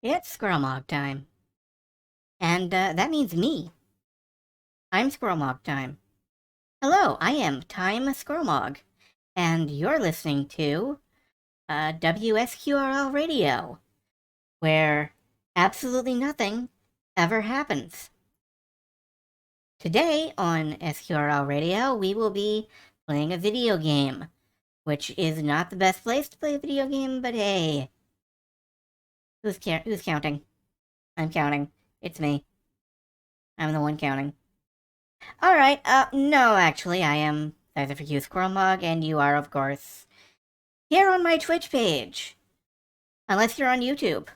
It's Squirrelmog time. And that means me. I'm Squirrelmog time. Hello, I am Time Squirrelmog. And you're listening to WSQRL Radio, where absolutely nothing ever happens. Today on SQRL Radio, we will be playing a video game, which is not the best place to play a video game, but hey, who's counting? I'm counting. It's me. I'm the one counting. Alright, no, actually, I am Either for you, Squirrelmog, and you are, of course, here on my Twitch page. Unless you're on YouTube.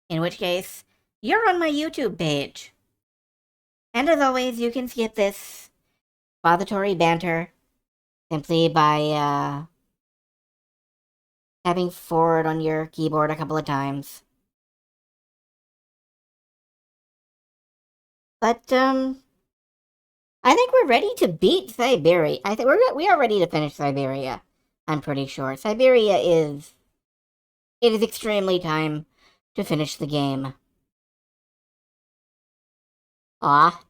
In which case, you're on my YouTube page. And as always, you can skip this expository banter simply by, tapping forward on your keyboard a couple of times. But, I think we're ready to beat Syberia. I think we are ready to finish Syberia. I'm pretty sure. Syberia is... It is extremely time to finish the game. Ah,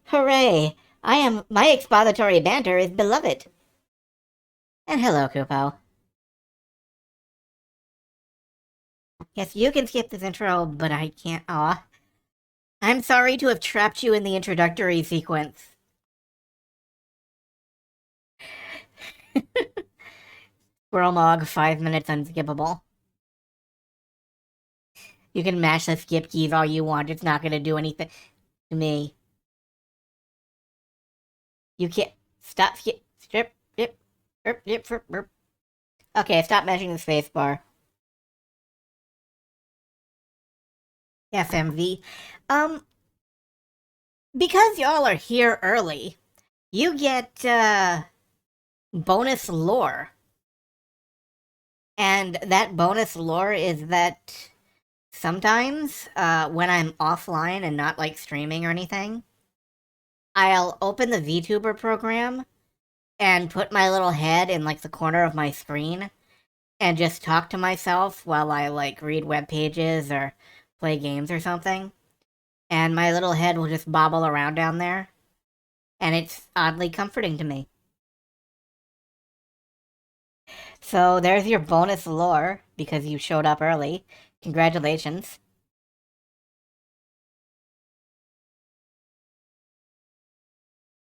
hooray! My expository banter is beloved. And hello, Kupo. Yes, you can skip this intro, but I can't. Aw. I'm sorry to have trapped you in the introductory sequence. Squirrelmog, 5 minutes unskippable. You can mash the skip keys all you want, it's not gonna do anything to me. You can't... Stop, skip, strip, dip, burp, dip, burp, burp. Okay, stop mashing the spacebar. FMV. Because y'all are here early, you get, bonus lore. And that bonus lore is that sometimes, when I'm offline and not, like, streaming or anything, I'll open the VTuber program and put my little head in, like, the corner of my screen and just talk to myself while I, like, read web pages or play games or something. And my little head will just bobble around down there. And it's oddly comforting to me. So there's your bonus lore, because you showed up early. Congratulations.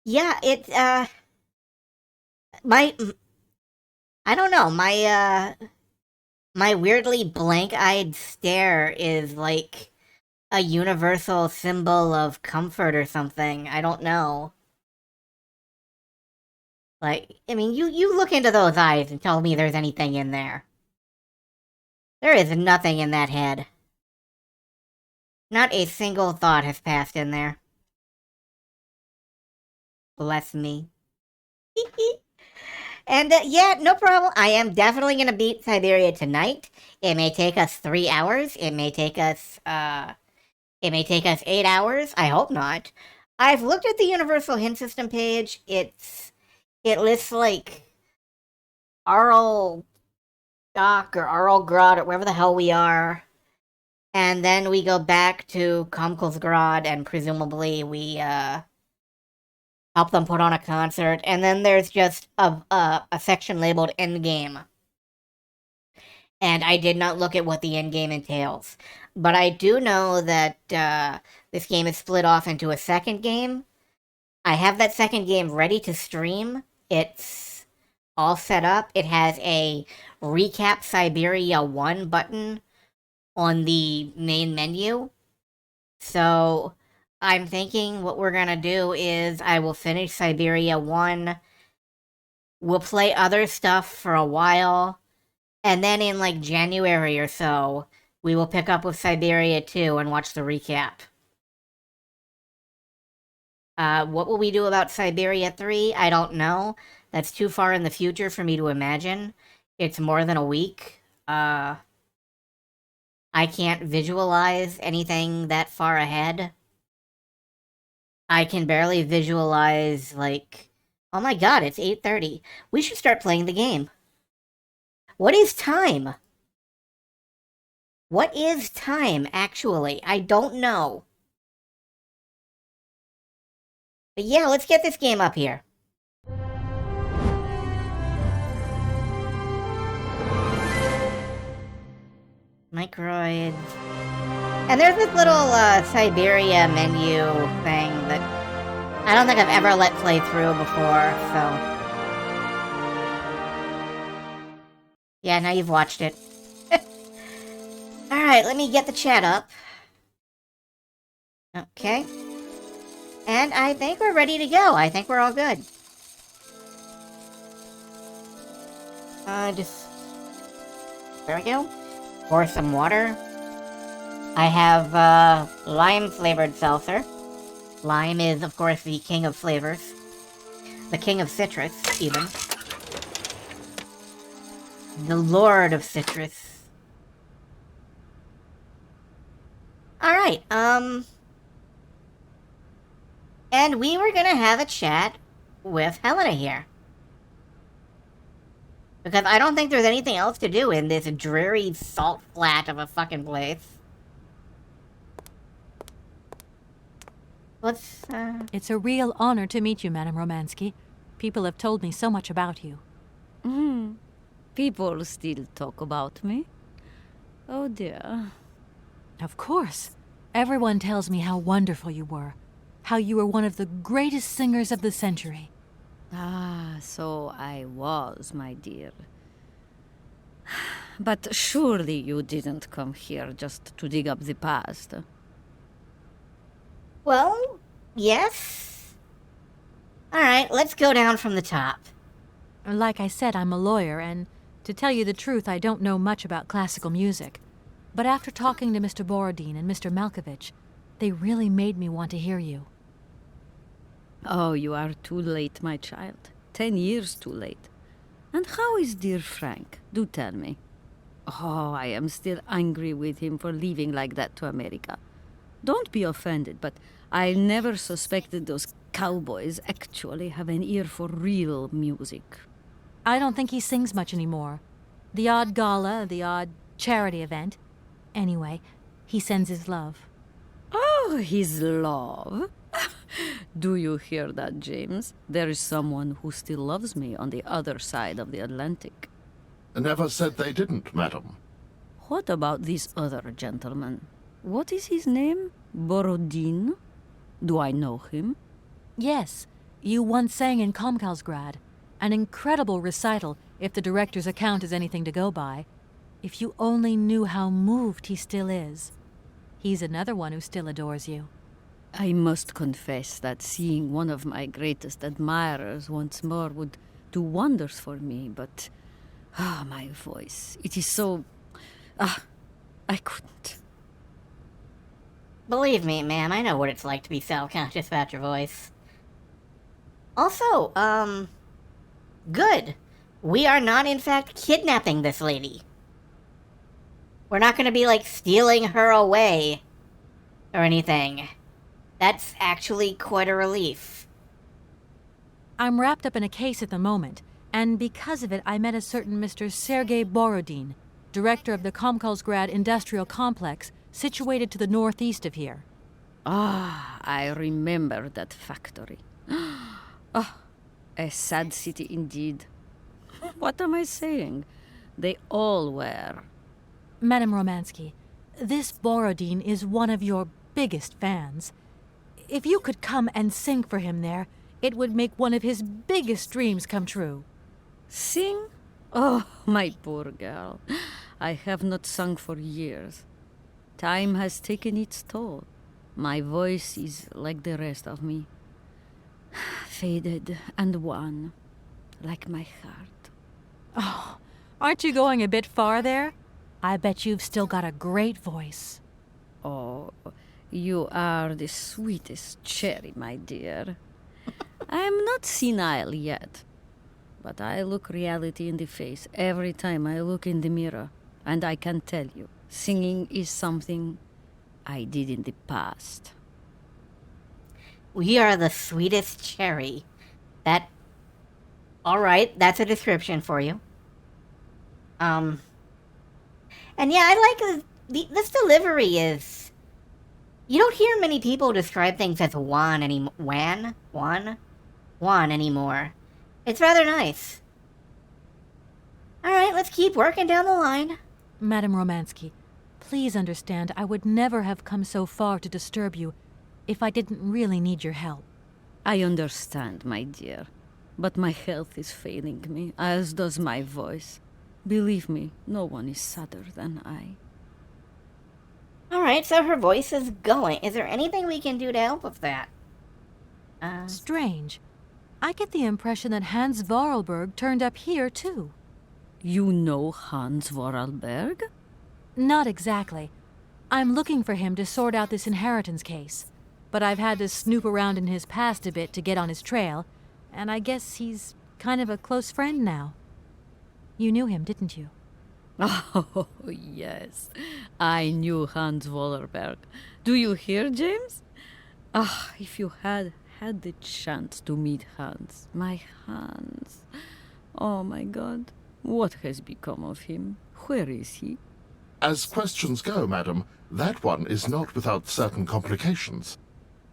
Yeah, my, I don't know, my weirdly blank-eyed stare is like a universal symbol of comfort or something. I don't know. Like, I mean, you look into those eyes and tell me there's anything in there. There is nothing in that head. Not a single thought has passed in there. Bless me. And yeah, no problem. I am definitely gonna beat Syberia tonight. It may take us 3 hours. It may take us 8 hours. I hope not. I've looked at the Universal Hint System page. It lists like Arl Dock or Arl Grod or wherever the hell we are. And then we go back to Komkelsgrad and presumably we help them put on a concert. And then there's just a section labeled Endgame. And I did not look at what the endgame entails. But I do know that this game is split off into a second game. I have that second game ready to stream. It's all set up. It has a Recap Syberia 1 button on the main menu. So I'm thinking what we're gonna do is I will finish Syberia 1. We'll play other stuff for a while. And then in like January or so, we will pick up with Syberia 2 and watch the recap. What will we do about Syberia 3? I don't know. That's too far in the future for me to imagine. It's more than a week. I can't visualize anything that far ahead. I can barely visualize, like... Oh my god, it's 8:30. We should start playing the game. What is time? What is time, actually? I don't know. But yeah, let's get this game up here. Microids. And there's this little Syberia menu thing that I don't think I've ever let play through before, so... Yeah, now you've watched it. Alright, let me get the chat up. Okay. And I think we're ready to go. I think we're all good. There we go. Pour some water. I have, lime-flavored seltzer. Lime is, of course, the king of flavors. The king of citrus, even. The lord of citrus. Alright, and we were gonna have a chat with Helena here. Because I don't think there's anything else to do in this dreary salt flat of a fucking place. It's a real honor to meet you, Madame Romansky. People have told me so much about you. People still talk about me? Oh dear. Of course. Everyone tells me how wonderful you were. How you were one of the greatest singers of the century. Ah, so I was, my dear. But surely you didn't come here just to dig up the past. Well, yes. Alright, let's go down from the top. Like I said, I'm a lawyer, and to tell you the truth, I don't know much about classical music. But after talking to Mr. Borodin and Mr. Malkovich, they really made me want to hear you. Oh, you are too late, my child. 10 years too late. And how is dear Frank? Do tell me. Oh, I am still angry with him for leaving like that to America. Don't be offended, but I never suspected those cowboys actually have an ear for real music. I don't think he sings much anymore. The odd gala, the odd charity event. Anyway, he sends his love. Oh, his love. Do you hear that, James? There is someone who still loves me on the other side of the Atlantic. Never said they didn't, madam. What about this other gentleman? What is his name? Borodin? Do I know him? Yes, you once sang in Komkalsgrad. An incredible recital, if the director's account is anything to go by. If you only knew how moved he still is. He's another one who still adores you. I must confess that seeing one of my greatest admirers once more would do wonders for me, but... my voice. It is so... I couldn't. Believe me, ma'am, I know what it's like to be self-conscious about your voice. Also, good. We are not, in fact, kidnapping this lady. We're not gonna be, like, stealing her away or anything. That's actually quite a relief. I'm wrapped up in a case at the moment, and because of it I met a certain Mr. Sergei Borodin, director of the Komkalsgrad Industrial Complex, situated to the northeast of here. I remember that factory. A sad city indeed. What am I saying? They all were. Madame Romansky, this Borodin is one of your biggest fans. If you could come and sing for him there, it would make one of his biggest dreams come true. Sing? Oh, my poor girl. I have not sung for years. Time has taken its toll. My voice is like the rest of me. Faded and wan, like my heart. Oh, aren't you going a bit far there? I bet you've still got a great voice. Oh, you are the sweetest cherry, my dear. I am not senile yet, but I look reality in the face every time I look in the mirror, and I can tell you, singing is something I did in the past. We are the sweetest cherry. Alright, that's a description for you. And yeah, I like this delivery is. You don't hear many people describe things as Juan anymore. Juan anymore. It's rather nice. Alright, let's keep working down the line. Madam Romansky, please understand I would never have come so far to disturb you if I didn't really need your help. I understand, my dear. But my health is failing me, as does my voice. Believe me, no one is sadder than I. Alright, so her voice is going. Is there anything we can do to help with that? Strange. I get the impression that Hans Vorarlberg turned up here, too. You know Hans Vorarlberg? Not exactly. I'm looking for him to sort out this inheritance case. But I've had to snoop around in his past a bit to get on his trail, and I guess he's kind of a close friend now. You knew him, didn't you? Oh, yes. I knew Hans Vorarlberg. Do you hear, James? Ah, if you had the chance to meet Hans. My Hans. Oh, my God. What has become of him? Where is he? As questions go, madam, that one is not without certain complications.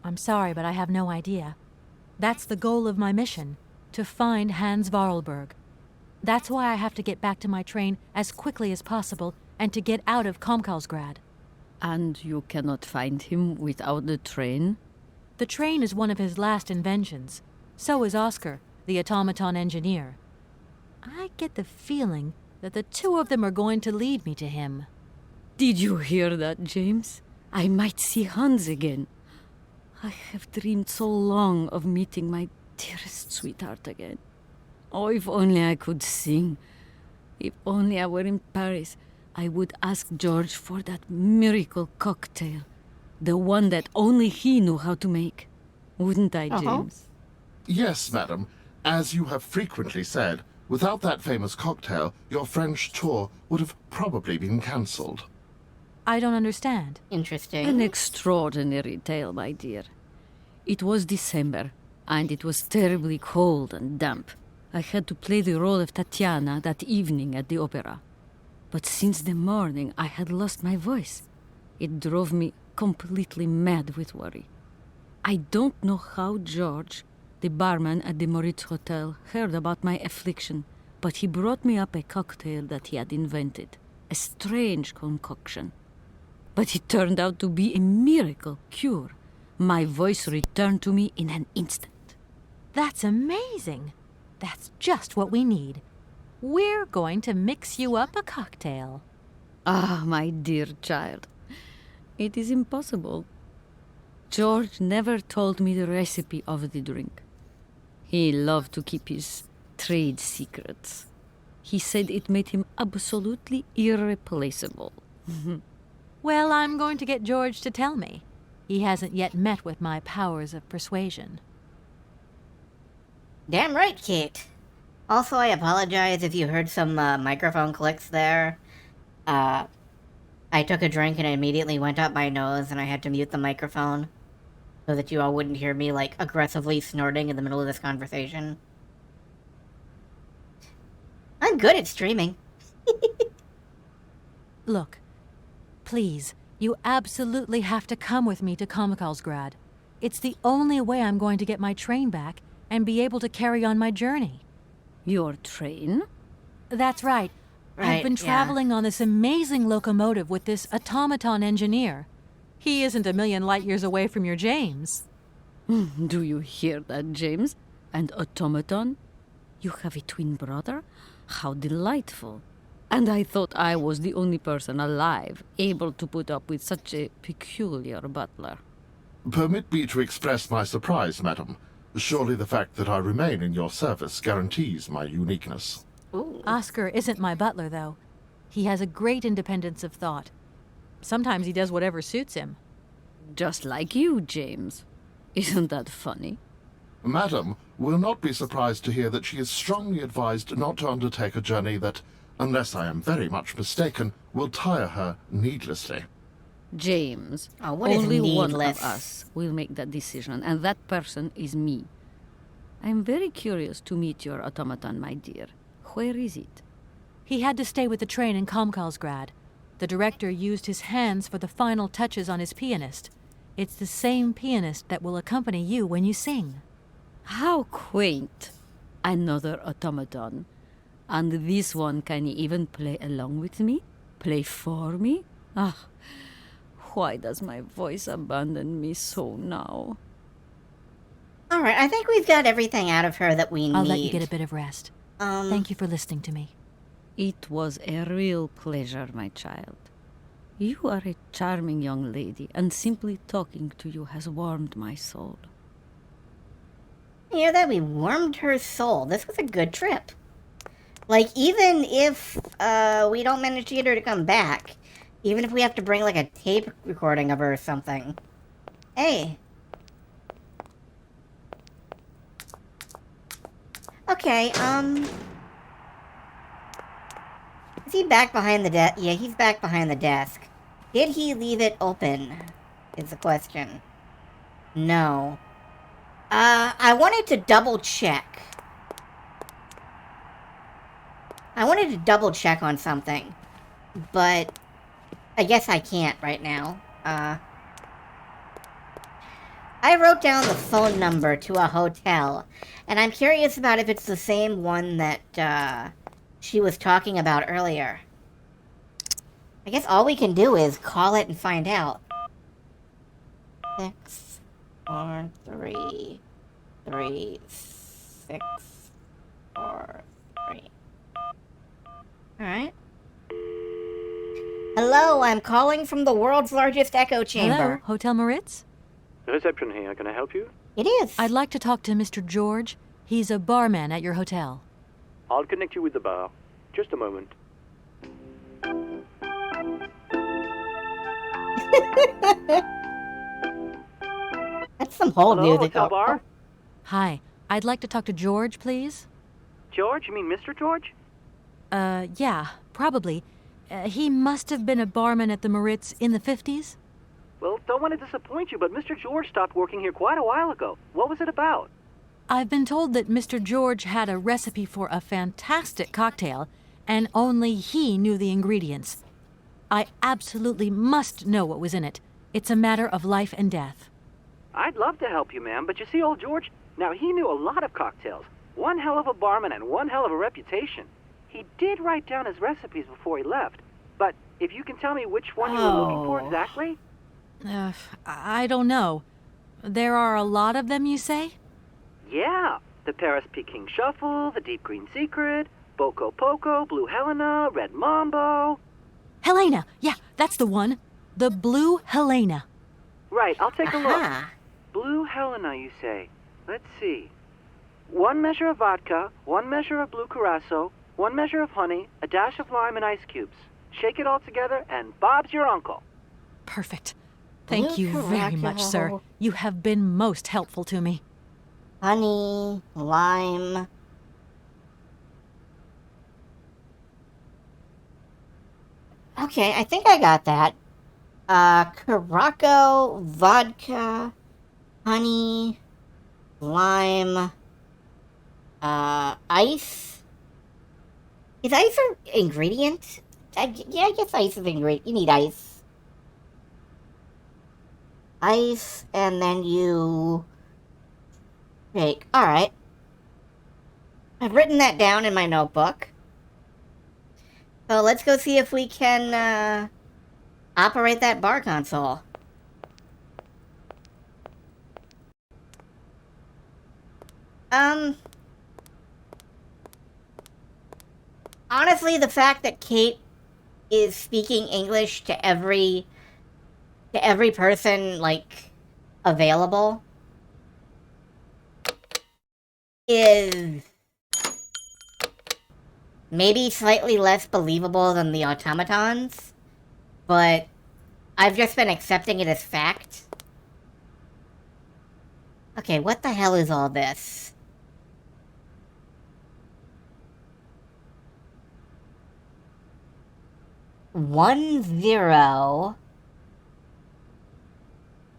I'm sorry, but I have no idea. That's the goal of my mission, to find Hans Vorarlberg. That's why I have to get back to my train as quickly as possible and to get out of Komkalsgrad. And you cannot find him without the train? The train is one of his last inventions. So is Oscar, the automaton engineer. I get the feeling that the two of them are going to lead me to him. Did you hear that, James? I might see Hans again. I have dreamed so long of meeting my dearest sweetheart again. Oh, if only I could sing. If only I were in Paris, I would ask George for that miracle cocktail. The one that only he knew how to make. Wouldn't I, James? Yes, madam. As you have frequently said, without that famous cocktail, your French tour would have probably been cancelled. I don't understand. Interesting. An extraordinary tale, my dear. It was December, and it was terribly cold and damp. I had to play the role of Tatiana that evening at the opera. But since the morning, I had lost my voice. It drove me completely mad with worry. I don't know how George, the barman at the Moritz Hotel, heard about my affliction, but he brought me up a cocktail that he had invented. A strange concoction. But it turned out to be a miracle cure. My voice returned to me in an instant. That's amazing. That's just what we need. We're going to mix you up a cocktail. Ah, my dear child. It is impossible. George never told me the recipe of the drink. He loved to keep his trade secrets. He said it made him absolutely irreplaceable. Well, I'm going to get George to tell me. He hasn't yet met with my powers of persuasion. Damn right, Kate. Also, I apologize if you heard some microphone clicks there. I took a drink and it immediately went up my nose and I had to mute the microphone so that you all wouldn't hear me, like, aggressively snorting in the middle of this conversation. I'm good at streaming. Look, please, you absolutely have to come with me to Komkalsgrad. It's the only way I'm going to get my train back and be able to carry on my journey. Your train? That's right. I've been traveling on this amazing locomotive with this automaton engineer. He isn't a million light years away from your James. Do you hear that, James? And automaton? You have a twin brother? How delightful. And I thought I was the only person alive able to put up with such a peculiar butler. Permit me to express my surprise, madam. Surely the fact that I remain in your service guarantees my uniqueness. Ooh. Oscar isn't my butler, though. He has a great independence of thought. Sometimes he does whatever suits him. Just like you, James. Isn't that funny? Madam will not be surprised to hear that she is strongly advised not to undertake a journey that, unless I am very much mistaken, will tire her needlessly. James, Oh, what is only one of needless? us will make that decision, and that person is me. I am very curious to meet your automaton, my dear. Where is it? He had to stay with the train in Komkalsgrad. The director used his hands for the final touches on his pianist. It's the same pianist that will accompany you when you sing. How quaint. Another automaton. And this one can even play along with me? Play for me? Ah, why does my voice abandon me so now? All right, I think we've got everything out of her that we need. I'll let you get a bit of rest. Um, Thank you for listening to me. It was a real pleasure, my child. You are a charming young lady, and simply talking to you has warmed my soul. hear that we warmed her soul. This was a good trip. Like, even if we don't manage to get her to come back, even if we have to bring, like, a tape recording of her or something. Hey. Okay, is he back behind the desk? Yeah, he's back behind the desk. Did he leave it open? Is the question. No. I wanted to double check. I wanted to double check on something, but I guess I can't right now. I wrote down the phone number to a hotel, and I'm curious about if it's the same one that, she was talking about earlier. I guess all we can do is call it and find out. 6, 4, 3, 3, 6, 4, 3. Alright. Hello, I'm calling from the world's largest echo chamber. Hello, Hotel Moritz? Reception here. Can I help you? It is. I'd like to talk to Mr. George. He's a barman at your hotel. I'll connect you with the bar. Just a moment. That's some whole Hello, music. hotel bar? Hi, I'd like to talk to George, please. George? You mean Mr. George? Yeah, probably. He must have been a barman at the Moritz in the 50s. Well, don't want to disappoint you, but Mr. George stopped working here quite a while ago. What was it about? I've been told that Mr. George had a recipe for a fantastic cocktail, and only he knew the ingredients. I absolutely must know what was in it. It's a matter of life and death. I'd love to help you, ma'am, but you see, old George, now he knew a lot of cocktails. One hell of a barman and one hell of a reputation. He did write down his recipes before he left, but if you can tell me which one you were looking for exactly? I don't know. There are a lot of them, you say? Yeah, the Paris Peking Shuffle, the Deep Green Secret, Boco Poco, Blue Helena, Red Mambo. Helena! Yeah, that's the one. The Blue Helena. Right, I'll take a look. Aha. Blue Helena, you say? Let's see. 1 measure of vodka, 1 measure of blue curacao, 1 measure of honey, a dash of lime and ice cubes. Shake it all together, and Bob's your uncle. Perfect. Thank you very much, sir. Curacao. You have been most helpful to me. Honey, lime. Okay, I think I got that. Curacao, vodka, honey, lime, ice. Is ice an ingredient? Yeah, I guess ice is an ingredient. You need ice. Ice, and then you shake. Alright. I've written that down in my notebook. So let's go see if we can, operate that bar console. Honestly, the fact that Kate is speaking English to every person, like, available is maybe slightly less believable than the automatons, but I've just been accepting it as fact. Okay, what the hell is all this? One zero.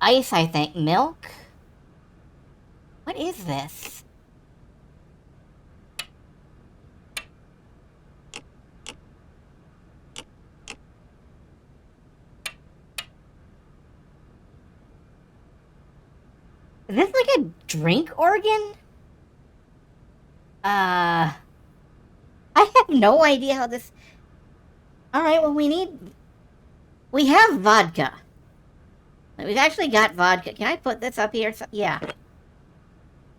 Ice, I think. Milk? What is this? Is this like a drink organ? I have no idea how this. Alright, well, we have vodka. We've actually got vodka. Can I put this up here? Yeah.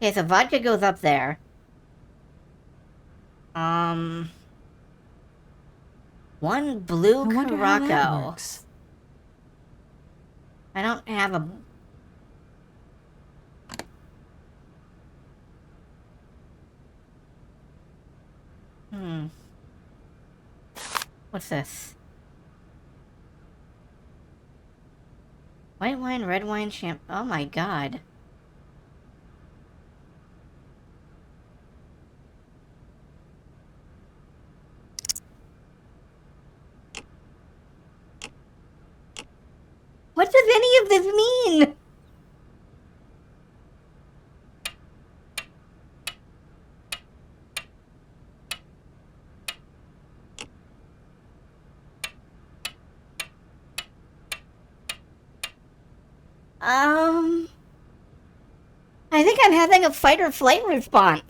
Okay, so vodka goes up there. One blue I wonder how that Caraco. works. I don't have a... What's this? White wine, red wine, oh my god. What does any of this mean? I think I'm having a fight or flight response.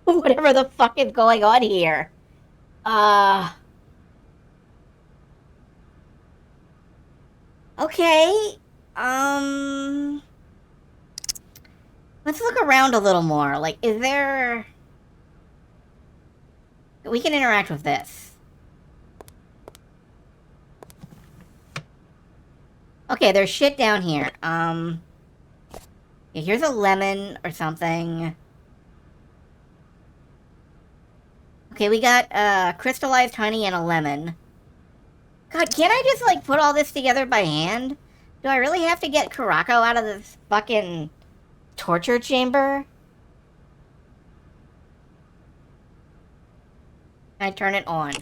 Whatever the fuck is going on here. Okay. Let's look around a little more. Like, is there... We can interact with this. Okay, there's shit down here. Yeah, here's a lemon or something. Okay, we got, crystallized honey and a lemon. God, can't I just, like, put all this together by hand? Do I really have to get Caraco out of this fucking torture chamber? Can I turn it on?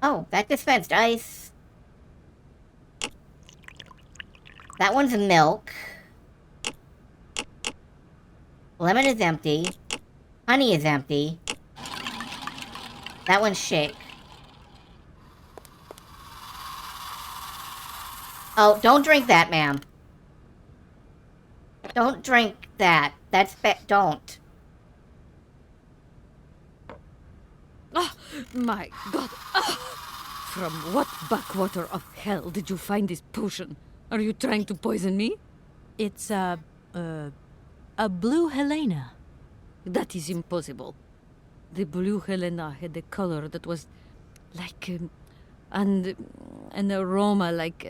Oh, that dispensed ice. That one's milk. Lemon is empty. Honey is empty. That one's shake. Oh, don't drink that, ma'am. Don't drink that. That's don't. Oh, my God. From what backwater of hell did you find this potion? Are you trying to poison me? It's, a blue Helena. That is impossible. The blue Helena had a color that was like, and an aroma like,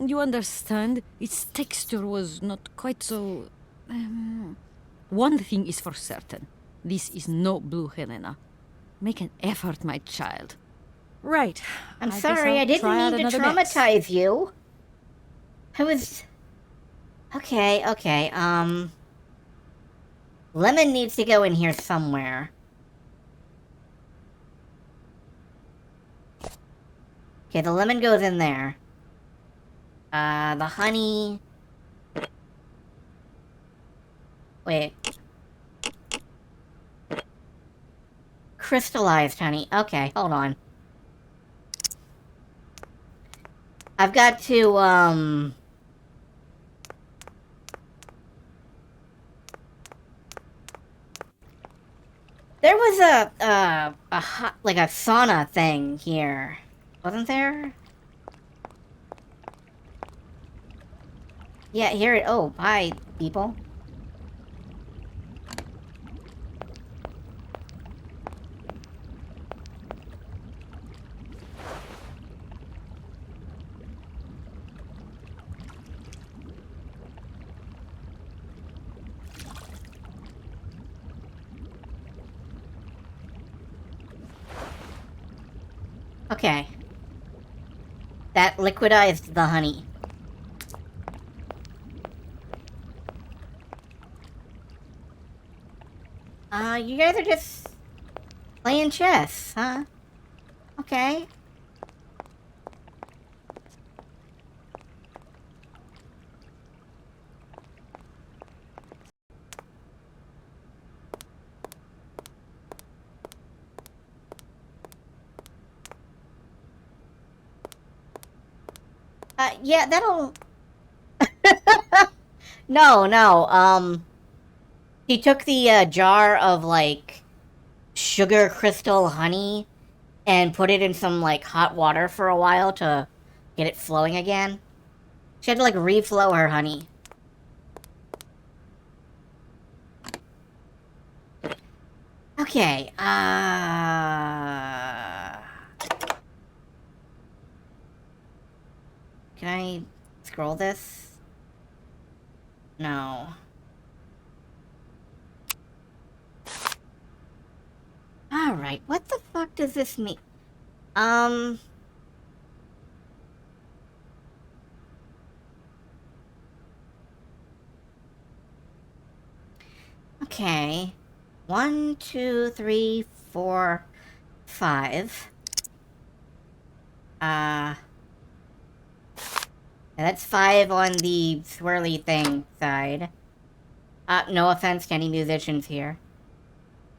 you understand? Its texture was not quite so... One thing is for certain. This is no blue Helena. Make an effort, my child. Right. I'm I guess sorry, I'll I didn't try out mean to another mix. traumatize you. I was... Okay. Lemon needs to go in here somewhere. Okay, the lemon goes in there. The honey... Wait. Crystallized honey. Okay, hold on. I've got to, There was a hot, like a sauna thing here. Wasn't there? Yeah, here it... Oh, hi, people. Okay. That liquidized the honey. You guys are just playing chess, huh? Okay. Yeah, that'll... No, no, he took the, jar of, like, sugar crystal honey and put it in some, like, hot water for a while to get it flowing again. She had to, like, reflow her honey. Okay, can I scroll this? No. Alright, what the fuck does this mean? Okay. 1, 2, 3, 4, 5. That's 5 on the swirly thing side. No offense to any musicians here.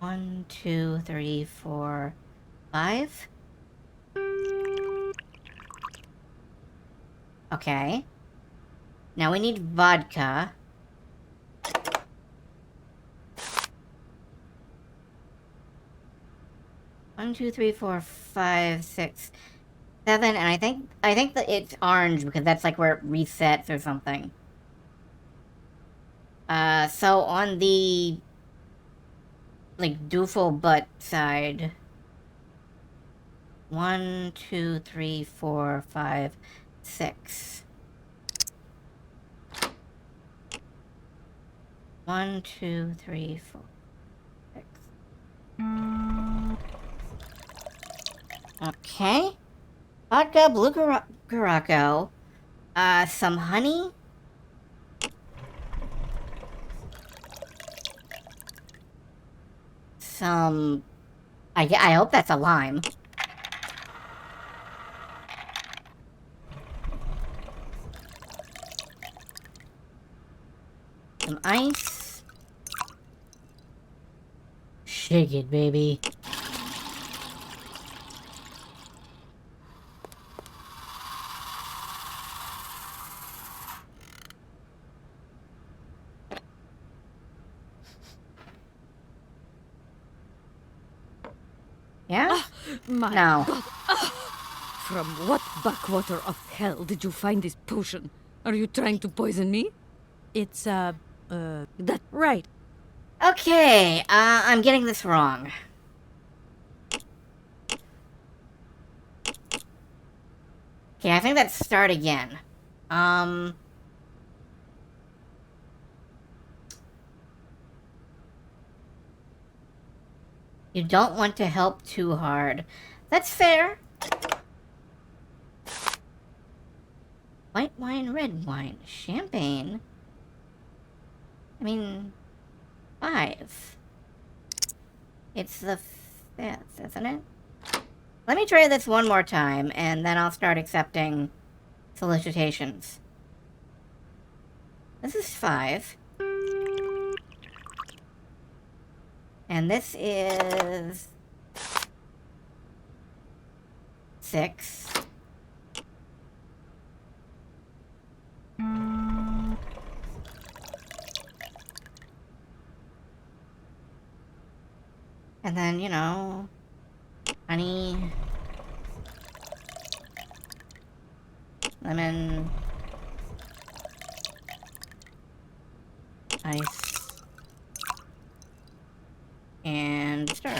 1, 2, 3, 4, 5. Okay. Now we need vodka. One, two, three, four, five, six, 7, and I think that it's orange because that's like where it resets or something. So on the like doofle butt side. 1, 2, 3, 4, 5, 6. 1, 2, 3, 4, 6. Okay. Vodka, blue Curaçao. Some honey. Some... I hope that's a lime. Some ice. Shake it, baby. Yeah? My No. God. From what backwater of hell did you find this potion? Are you trying to poison me? It's, That right. Okay, I'm getting this wrong. Okay, I think let's start again. You don't want to help too hard. That's fair. White wine, red wine, champagne. I mean, 5. It's the 5th, isn't it? Let me try this one more time, and then I'll start accepting solicitations. This is 5. And this is... 6. And then, you know, honey, lemon, ice, and stir.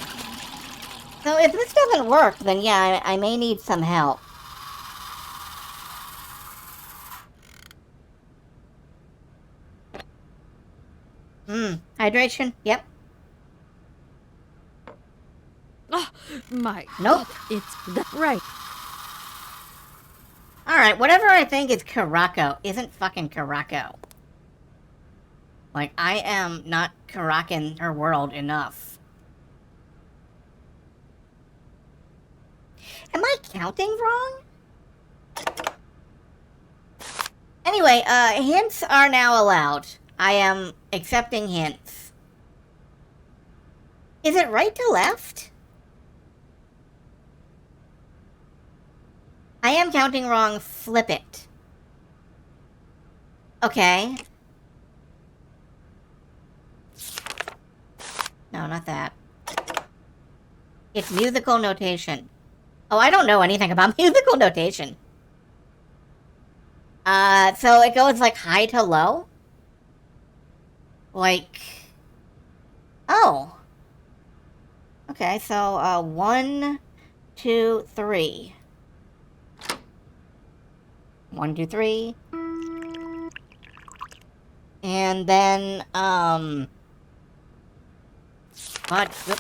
So if this doesn't work, then yeah, I may need some help. Hydration? Yep. my Nope. It's that right. Alright, whatever I think is Curaçao isn't fucking Curaçao. Like, I am not Caracan her world enough. Am I counting wrong? Anyway, hints are now allowed. I am accepting hints. Is it right to left? I am counting wrong. Flip it. Okay. No, not that. It's musical notation. Oh, I don't know anything about musical notation. So it goes like high to low? Like... Oh. Okay, so, 1, 2, 3. 1, 2, 3. And then, vodka.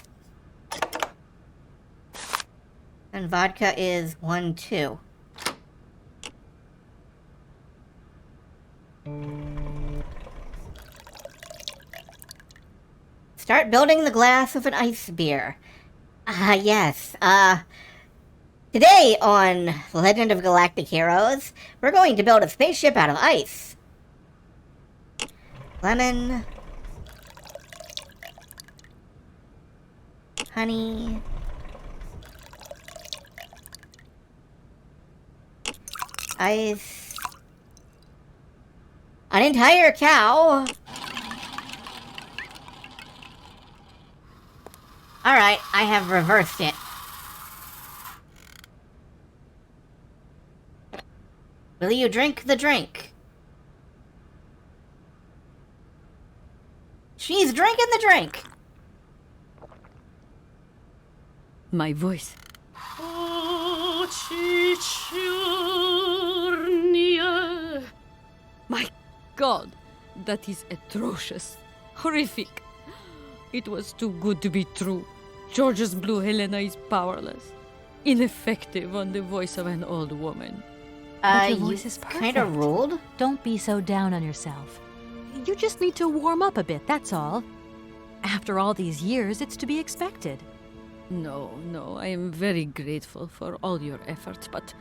And vodka is 1, 2. Start building the glass of an ice beer. Yes. Today on Legend of Galactic Heroes, we're going to build a spaceship out of ice. Lemon. Honey. Ice. An entire cow. Alright, I have reversed it. Will you drink the drink? She's drinking the drink! My voice. My God, that is atrocious. Horrific. It was too good to be true. George's Blue Helena is powerless. Ineffective on the voice of an old woman. But your voice is Kind of perfect. ruled? Don't be so down on yourself. You just need to warm up a bit, that's all. After all these years, it's to be expected. No, I am very grateful for all your efforts, but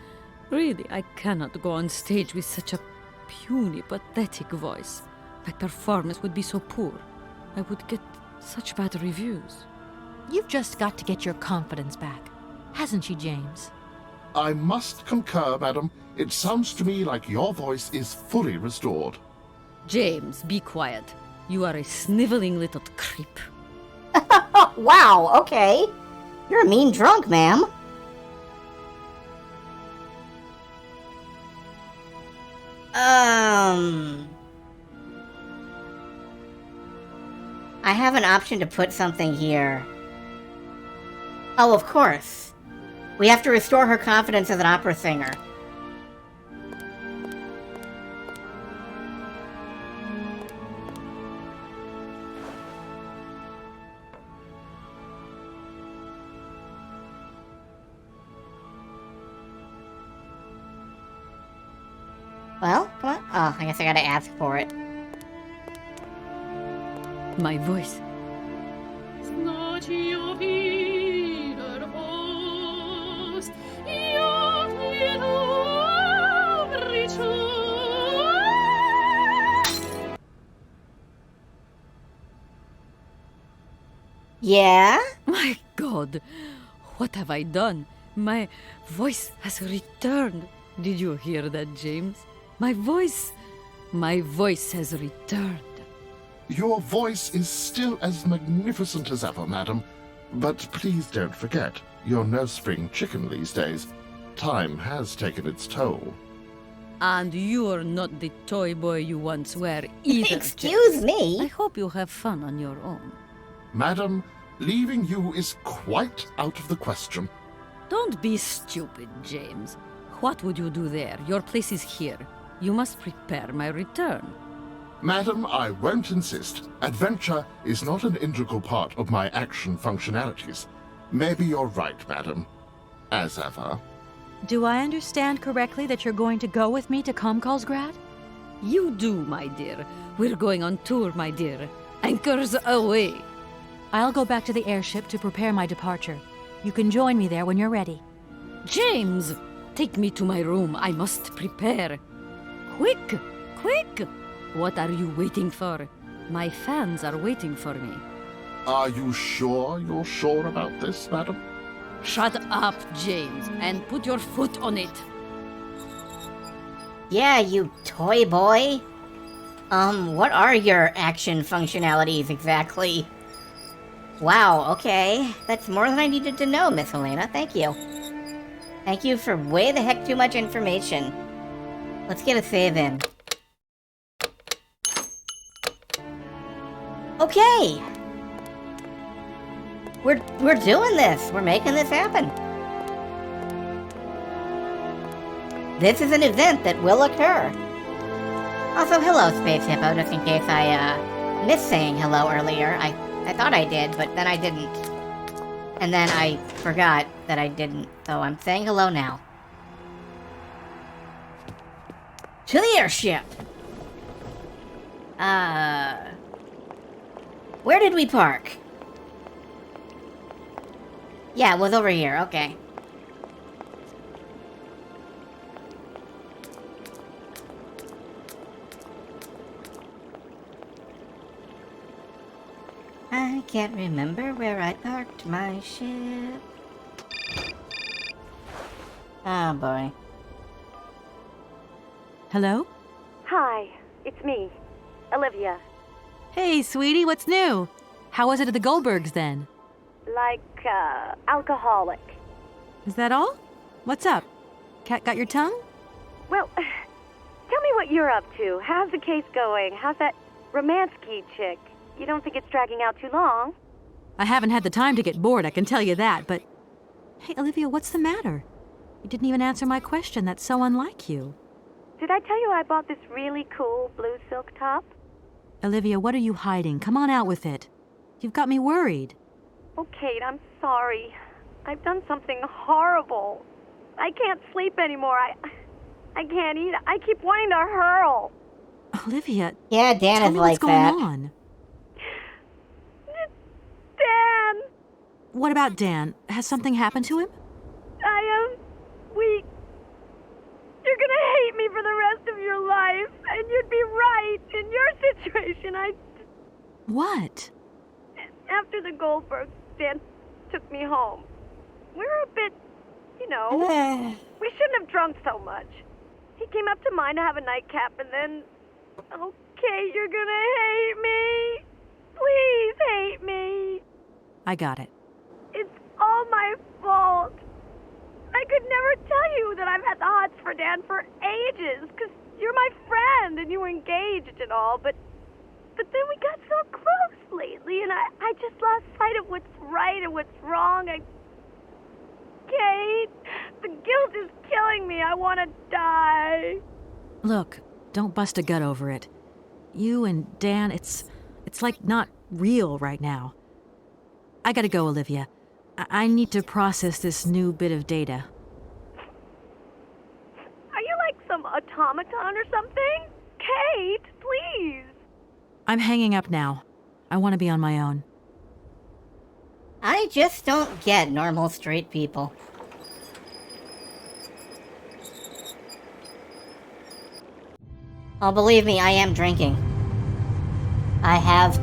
really, I cannot go on stage with such a puny, pathetic voice. My performance would be so poor. I would get such bad reviews. You've just got to get your confidence back. Hasn't she, James? I must concur, madam. It sounds to me like your voice is fully restored. James, be quiet. You are a sniveling little creep. Oh, wow, okay. You're a mean drunk, ma'am. I have an option to put something here. Oh, of course. We have to restore her confidence as an opera singer. Well, come on. Oh, I guess I gotta ask for it. My voice. Yeah? My God, what have I done? My voice has returned. Did you hear that, James? My voice has returned. Your voice is still as magnificent as ever, madam. But please don't forget, you're no spring chicken these days. Time has taken its toll. And you're not the toy boy you once were either. Excuse James. I me? hope you have fun on your own. Madam, leaving you is quite out of the question. Don't be stupid, James. What would you do there? Your place is here. You must prepare my return. Madam, I won't insist. Adventure is not an integral part of my action functionalities. Maybe you're right, madam. As ever. Do I understand correctly that you're going to go with me to Comcalsgrad? You do, my dear. We're going on tour, my dear. Anchors away. I'll go back to the airship to prepare my departure. You can join me there when you're ready. James, take me to my room. I must prepare. Quick, quick! What are you waiting for? My fans are waiting for me. Are you sure you're sure about this, madam? Shut up, James, and put your foot on it. Yeah, you toy boy. What are your action functionalities exactly? Wow, okay. That's more than I needed to know, Miss Helena. Thank you. Thank you for way the heck too much information. Let's get a save in. Okay! We're doing this! We're making this happen! This is an event that will occur. Also, hello, Space Hippo, just in case I missed saying hello earlier. I thought I did, but then I didn't. And then I forgot that I didn't, so I'm saying hello now. To the airship! Where did we park? Yeah, it was over here, okay. I can't remember where I parked my ship. Oh boy. Hello? Hi, it's me, Olivia. Hey, sweetie, what's new? How was it at the Goldbergs then? Like, alcoholic. Is that all? What's up? Cat got your tongue? Well, tell me what you're up to. How's the case going? How's that Romansky chick? You don't think it's dragging out too long? I haven't had the time to get bored, I can tell you that, but... Hey, Olivia, what's the matter? You didn't even answer my question. That's so unlike you. Did I tell you I bought this really cool blue silk top? Olivia, what are you hiding? Come on out with it. You've got me worried. Oh, Kate, I'm sorry. I've done something horrible. I can't sleep anymore. I can't eat. I keep wanting to hurl. Olivia, Yeah, Dan tell is me like what's going that. on. Dan! What about Dan? Has something happened to him? You're gonna hate me for the rest of your life, and you'd be right. In your situation, What? After the Goldbergs, Dan took me home. We were a bit, we shouldn't have drunk so much. He came up to mine to have a nightcap, and then, okay, you're gonna hate me. Please hate me. I got it. It's all my fault. I could never tell you that I've had the hots for Dan for ages, because you're my friend and you were engaged and all, but then we got so close lately, and I just lost sight of what's right and what's wrong. Kate, the guilt is killing me. I want to die. Look, don't bust a gut over it. You and Dan, it's like not real right now. I gotta go, Olivia. I need to process this new bit of data. Are you like some automaton or something? Kate, please. I'm hanging up now. I want to be on my own. I just don't get normal straight people. Oh, believe me, I am drinking. I have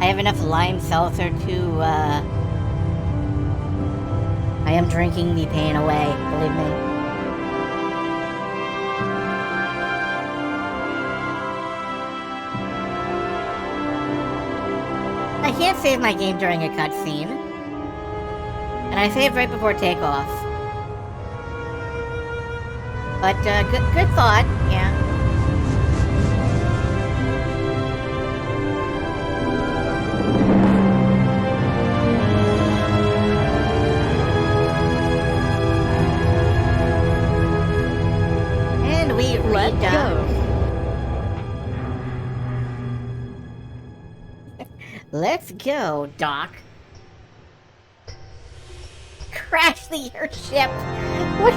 enough lime seltzer to, I am drinking the pain away, believe me. I can't save my game during a cutscene. And I saved right before takeoff. But, good thought, yeah. And we Let's redone. Let's go, Doc. Crash the airship. What?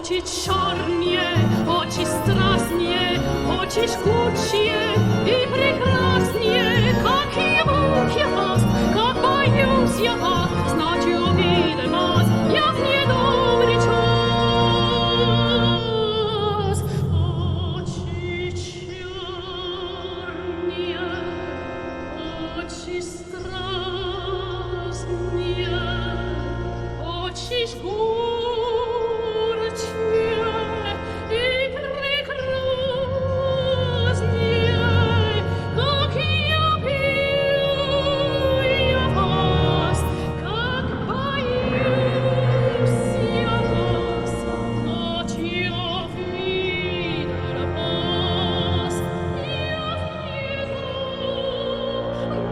Очи черные, очи страстные, очи жгучие и прекраснее, как его я вас, как боюсь я вас, знать увиден вас, я в недобрый час. Очи черные, очи страстные, очи жгучие и прекраснее, как я пью я вас, как боюсь я вас, ночь я видела вас, я в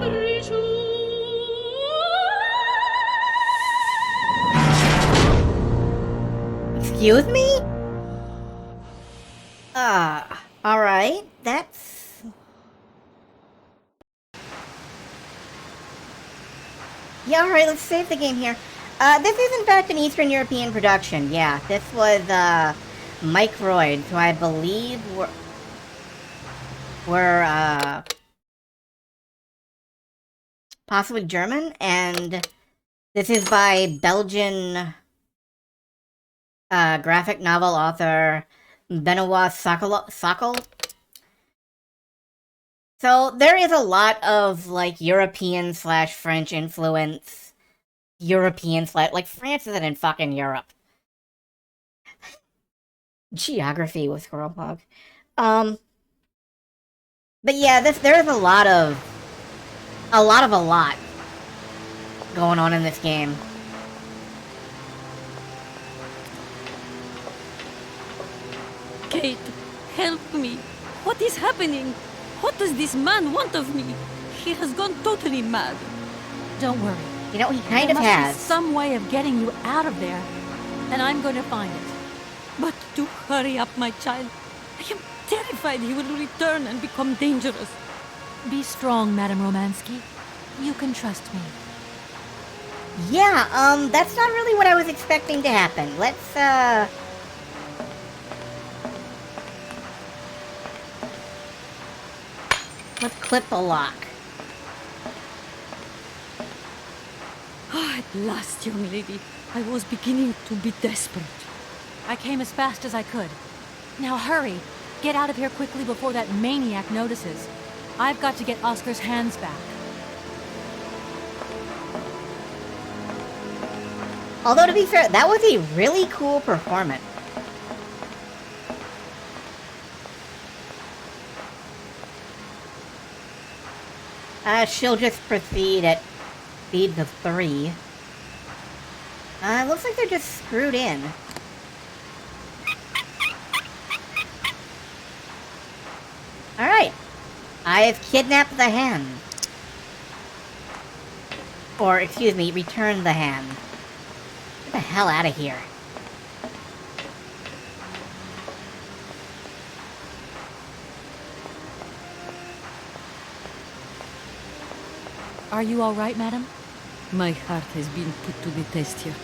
недобрый час. Excuse me? Alright, that's... Yeah, alright, let's save the game here. This is in fact an Eastern European production, yeah. This was, Microids, who I believe were possibly German, and this is by Belgian graphic novel author Benoit Sokol. So there is a lot of like European / French influence. European / like France isn't in fucking Europe. Geography with Squirrelpug. But yeah, there's a lot going on in this game. Kate, help me. What is happening? What does this man want of me? He has gone totally mad. Don't worry. You know, he kind There of must has. be some way of getting you out of there, and I'm going to find it. But do hurry up, my child. I am terrified he will return and become dangerous. Be strong, Madame Romansky. You can trust me. Yeah, that's not really what I was expecting to happen. Let's clip the lock. Ah, at last, young lady. I was beginning to be desperate. I came as fast as I could. Now hurry. Get out of here quickly before that maniac notices. I've got to get Oscar's hands back. Although, to be fair, that was a really cool performance. She'll just proceed at speeds of 3. It looks like they're just screwed in. Alright. I have kidnapped the hand. Or, excuse me, returned the hand. Get the hell out of here. Are you all right, madam? My heart has been put to the test here.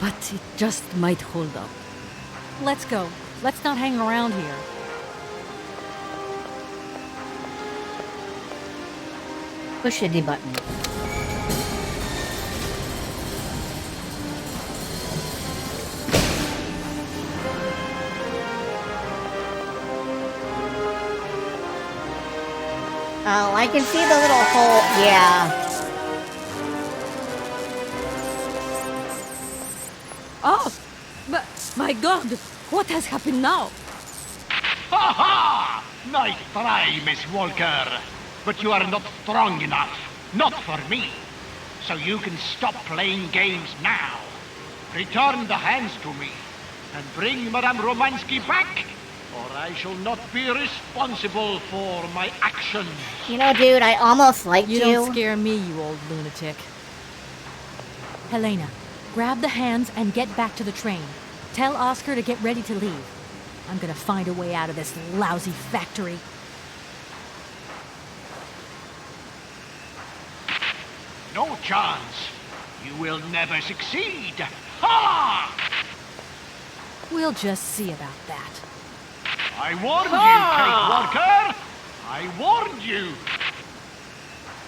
But it just might hold up. Let's go. Let's not hang around here. Push the button. Oh, I can see the little hole. Yeah. Oh! But, my God! What has happened now? Ha ha! Nice try, Miss Walker. But you are not strong enough. Not for me. So you can stop playing games now. Return the hands to me. And bring Madame Romansky back. Or I shall not be responsible for my actions. You know, dude, I almost liked you. You don't scare me, you old lunatic. Helena, grab the hands and get back to the train. Tell Oscar to get ready to leave. I'm gonna find a way out of this lousy factory. No chance. You will never succeed. Ha! We'll just see about that. I warned you, Kate Walker! I warned you!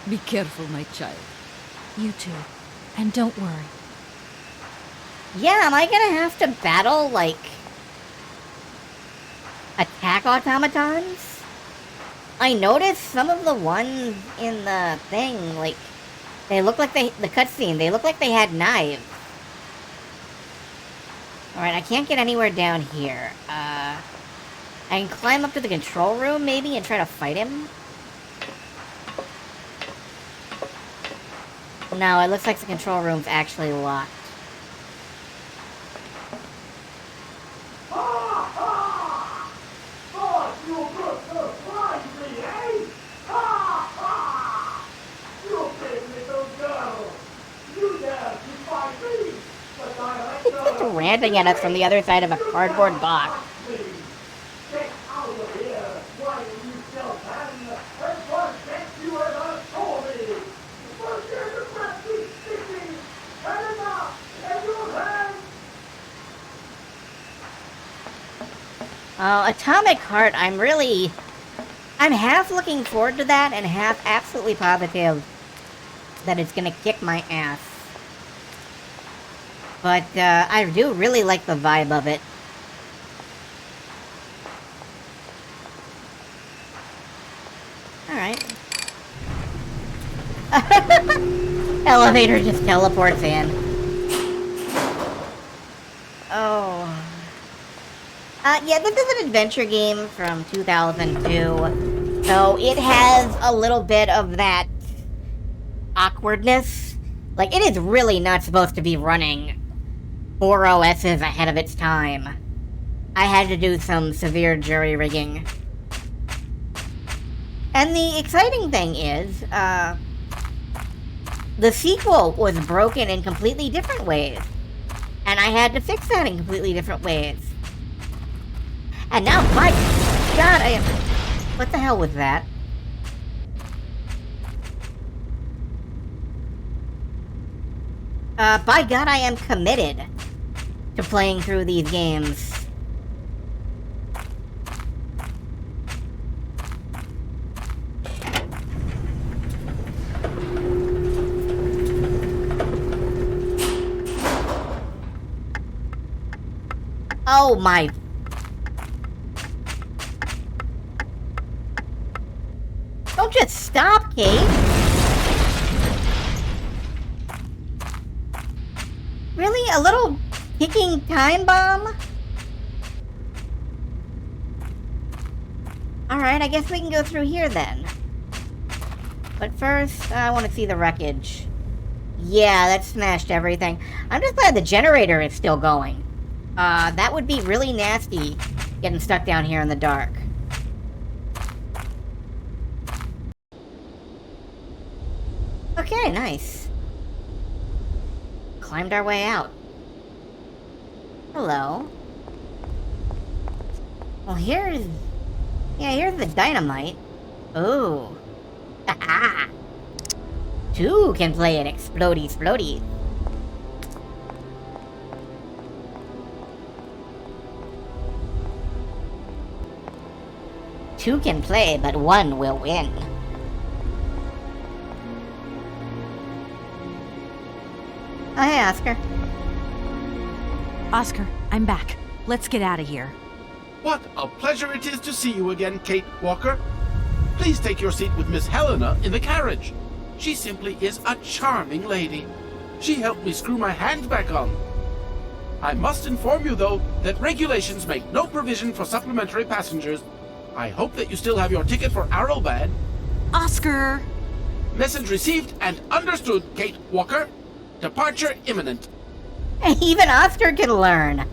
Be careful, my child. You too. And don't worry. Yeah, am I gonna have to battle, like, attack automatons? I noticed some of the ones in the thing, like, they look like the cutscene, they look like they had knives. Alright, I can't get anywhere down here. I can climb up to the control room, maybe, and try to fight him? No, it looks like the control room's actually locked. It's ranting at us from the other side of a cardboard box. Oh, Atomic Heart, I'm half looking forward to that and half absolutely positive that it's gonna kick my ass. But, I do really like the vibe of it. Alright. Elevator just teleports in. Oh. Yeah, this is an adventure game from 2002. So it has a little bit of that awkwardness. Like, it is really not supposed to be running 4 OSs ahead of its time. I had to do some severe jury rigging. And the exciting thing is, the sequel was broken in completely different ways. And I had to fix that in completely different ways. And now, my God, I am... What the hell was that? By God, I am committed to playing through these games. Oh my... Don't just stop, Kate! Really? A little ticking time bomb? Alright, I guess we can go through here then. But first, I want to see the wreckage. Yeah, that smashed everything. I'm just glad the generator is still going. That would be really nasty, getting stuck down here in the dark. Okay, nice. Climbed our way out. Hello. Well, here's the dynamite. Ooh. Haha. Two can play an explodey. Two can play, but one will win. Oh, hey, Oscar. Oscar, I'm back. Let's get out of here. What a pleasure it is to see you again, Kate Walker. Please take your seat with Miss Helena in the carriage. She simply is a charming lady. She helped me screw my hand back on. I must inform you, though, that regulations make no provision for supplementary passengers. I hope that you still have your ticket for Arrowbad. Oscar! Message received and understood, Kate Walker. Departure imminent. Even Oscar can learn.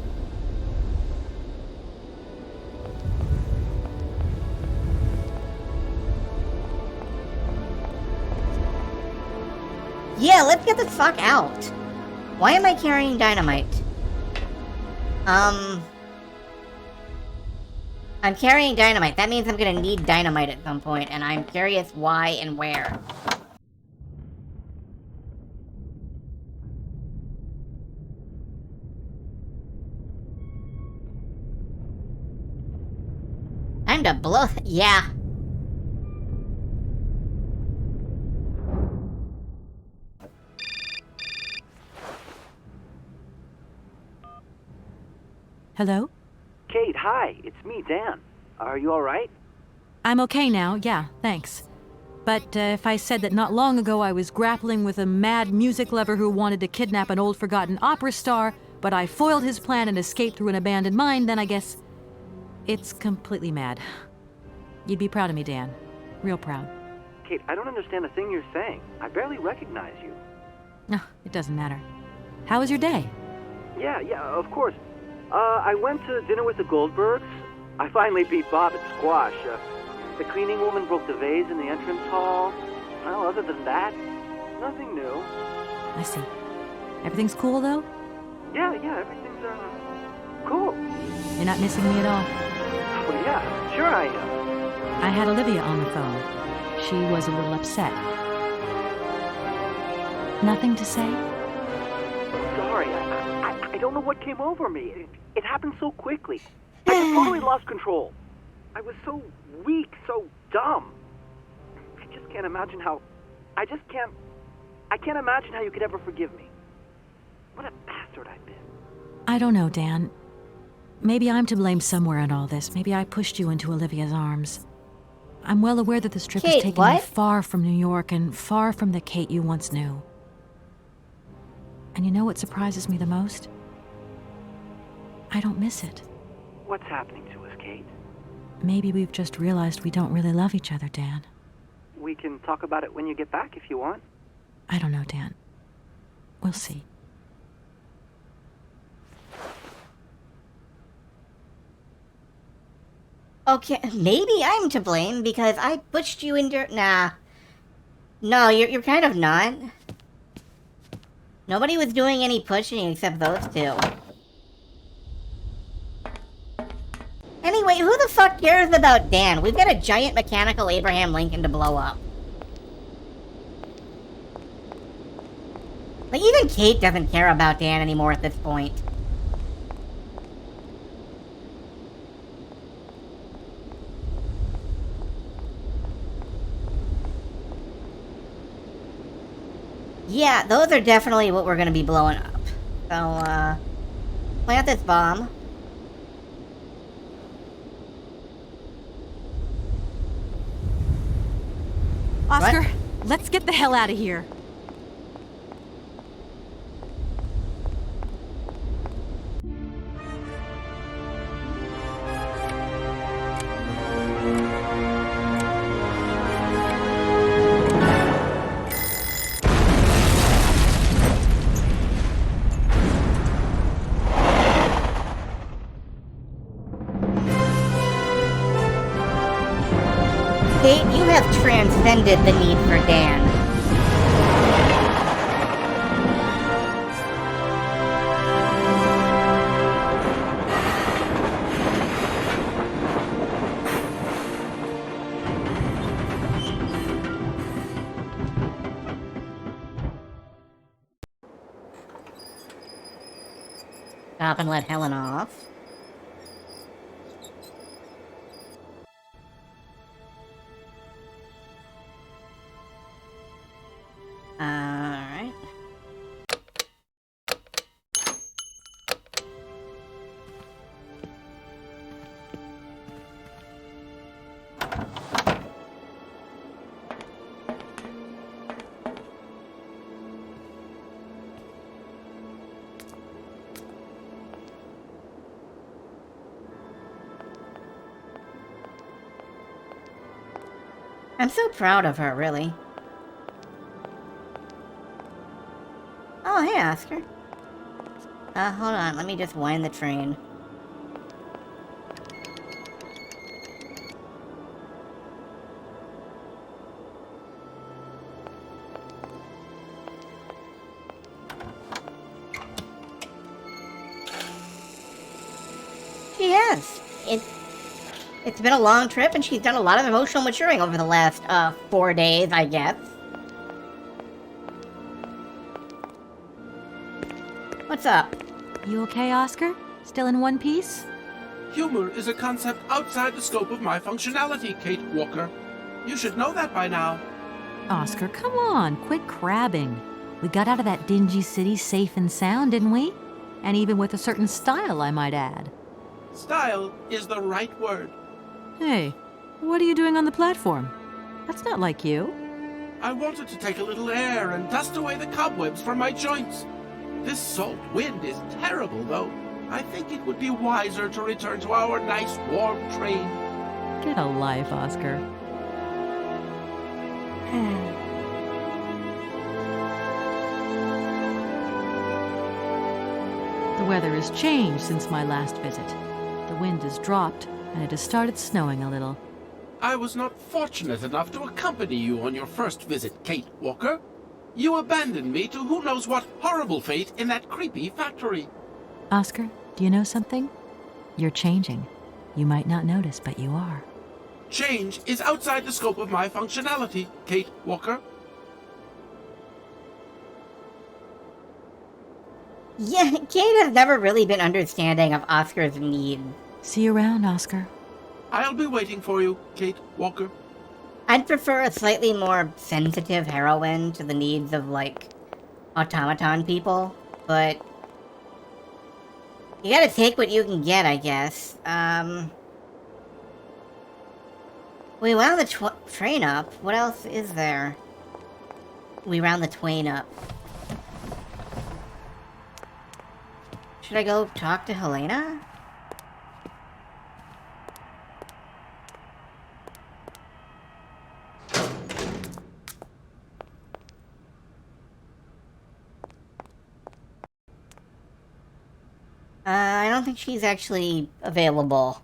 Yeah, let's get the fuck out. Why am I carrying dynamite? I'm carrying dynamite. That means I'm gonna need dynamite at some point, and I'm curious why and where. Time to blow. Yeah. Hello? Kate, hi. It's me, Dan. Are you all right? I'm okay now, yeah, thanks. But if I said that not long ago I was grappling with a mad music lover who wanted to kidnap an old forgotten opera star, but I foiled his plan and escaped through an abandoned mine, then I guess it's completely mad. You'd be proud of me, Dan. Real proud. Kate, I don't understand a thing you're saying. I barely recognize you. No, it doesn't matter. How was your day? Yeah, of course. I went to dinner with the Goldbergs. I finally beat Bob at squash. The cleaning woman broke the vase in the entrance hall. Well, other than that, nothing new. I see. Everything's cool, though? Yeah, everything's, cool. You're not missing me at all? Well, yeah, sure I am. I had Olivia on the phone. She was a little upset. Nothing to say? Sorry, I don't know what came over me. It happened so quickly. I just totally lost control. I was so weak, so dumb. I just can't imagine how... I can't imagine how you could ever forgive me. What a bastard I've been. I don't know, Dan. Maybe I'm to blame somewhere in all this. Maybe I pushed you into Olivia's arms. I'm well aware that this trip has Kate, taken me what? far from New York and far from the Kate you once knew. And you know what surprises me the most? I don't miss it. What's happening to us, Kate? Maybe we've just realized we don't really love each other, Dan. We can talk about it when you get back if you want. I don't know, Dan. We'll see. Okay, maybe I'm to blame because I pushed you into... Nah. No, you're kind of not. Nobody was doing any pushing except those two. Anyway, who the fuck cares about Dan? We've got a giant mechanical Abraham Lincoln to blow up. Like, even Kate doesn't care about Dan anymore at this point. Yeah, those are definitely what we're gonna be blowing up. So, plant this bomb. Oscar, What? let's get the hell out of here. Kate, you have transcended the need for Dan. Stop and let Helen off. Alright. I'm so proud of her, really. Oh, hey, Oscar. Hold on, let me just wind the train. She has. It's been a long trip, and she's done a lot of emotional maturing over the last, 4 days, I guess. What's up? You okay, Oscar? Still in one piece? Humor is a concept outside the scope of my functionality, Kate Walker. You should know that by now. Oscar, come on, quit crabbing. We got out of that dingy city safe and sound, didn't we? And even with a certain style, I might add. Style is the right word. Hey, what are you doing on the platform? That's not like you. I wanted to take a little air and dust away the cobwebs from my joints. This salt wind is terrible, though. I think it would be wiser to return to our nice warm train. Get a life, Oscar. The weather has changed since my last visit. The wind has dropped, and it has started snowing a little. I was not fortunate enough to accompany you on your first visit, Kate Walker. You abandoned me to who knows what horrible fate in that creepy factory. Oscar, do you know something? You're changing. You might not notice, but you are. Change is outside the scope of my functionality, Kate Walker. Yeah, Kate has never really been understanding of Oscar's need. See you around, Oscar. I'll be waiting for you, Kate Walker. I'd prefer a slightly more sensitive heroine to the needs of, like, automaton people, but you gotta take what you can get, I guess. We wound the train up. What else is there? We round the twain up. Should I go talk to Helena? I don't think she's actually available.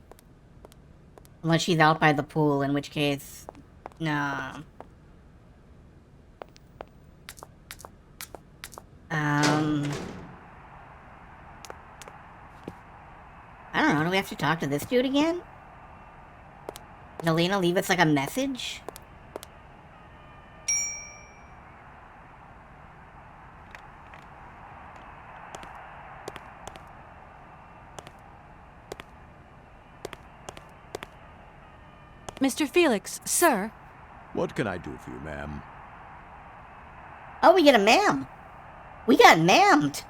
Unless she's out by the pool, in which case... No. I don't know, do we have to talk to this dude again? Did Helena leave us, like, a message? Mr. Felix, sir. What can I do for you, ma'am? Oh, we get a ma'am. We got ma'amed.